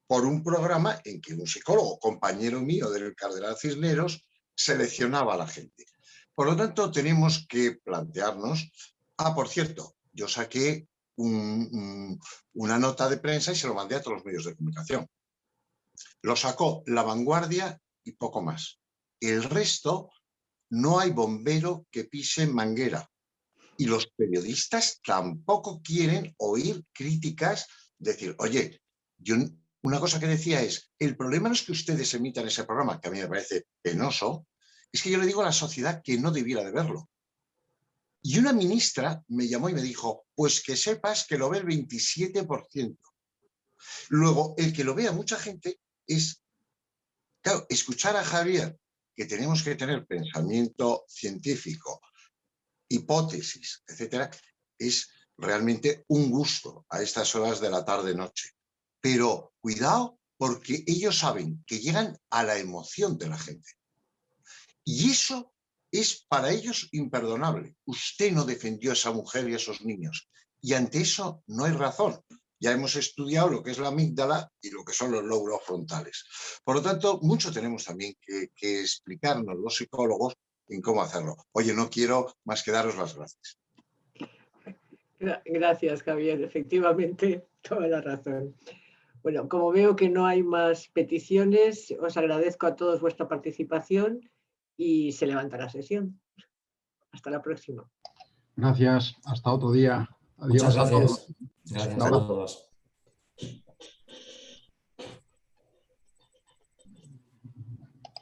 Por un programa en que un psicólogo, compañero mío del Cardenal Cisneros, seleccionaba a la gente. Por lo tanto, tenemos que plantearnos... Ah, por cierto, yo saqué una nota de prensa y se lo mandé a todos los medios de comunicación. Lo sacó La Vanguardia y poco más. El resto, no hay bombero que pise manguera. Y los periodistas tampoco quieren oír críticas, decir, oye, una cosa que decía es, el problema no es que ustedes emitan ese programa, que a mí me parece penoso, es que yo le digo a la sociedad que no debiera de verlo. Y una ministra me llamó y me dijo, pues que sepas que lo ve el 27%. Luego, el que lo vea mucha gente es, claro, escuchar a Javier, que tenemos que tener pensamiento científico, hipótesis, etcétera, es realmente un gusto a estas horas de la tarde-noche. Pero cuidado, porque ellos saben que llegan a la emoción de la gente. Y eso es para ellos imperdonable. Usted no defendió a esa mujer y a esos niños. Y ante eso no hay razón. Ya hemos estudiado lo que es la amígdala y lo que son los lóbulos frontales. Por lo tanto, mucho tenemos también que explicarnos los psicólogos en cómo hacerlo. Oye, no quiero más que daros las gracias. Gracias, Javier. Efectivamente, toda la razón. Bueno, como veo que no hay más peticiones, os agradezco a todos vuestra participación y se levanta la sesión. Hasta la próxima. Gracias. Hasta otro día. Adiós. Muchas gracias. Gracias a todos.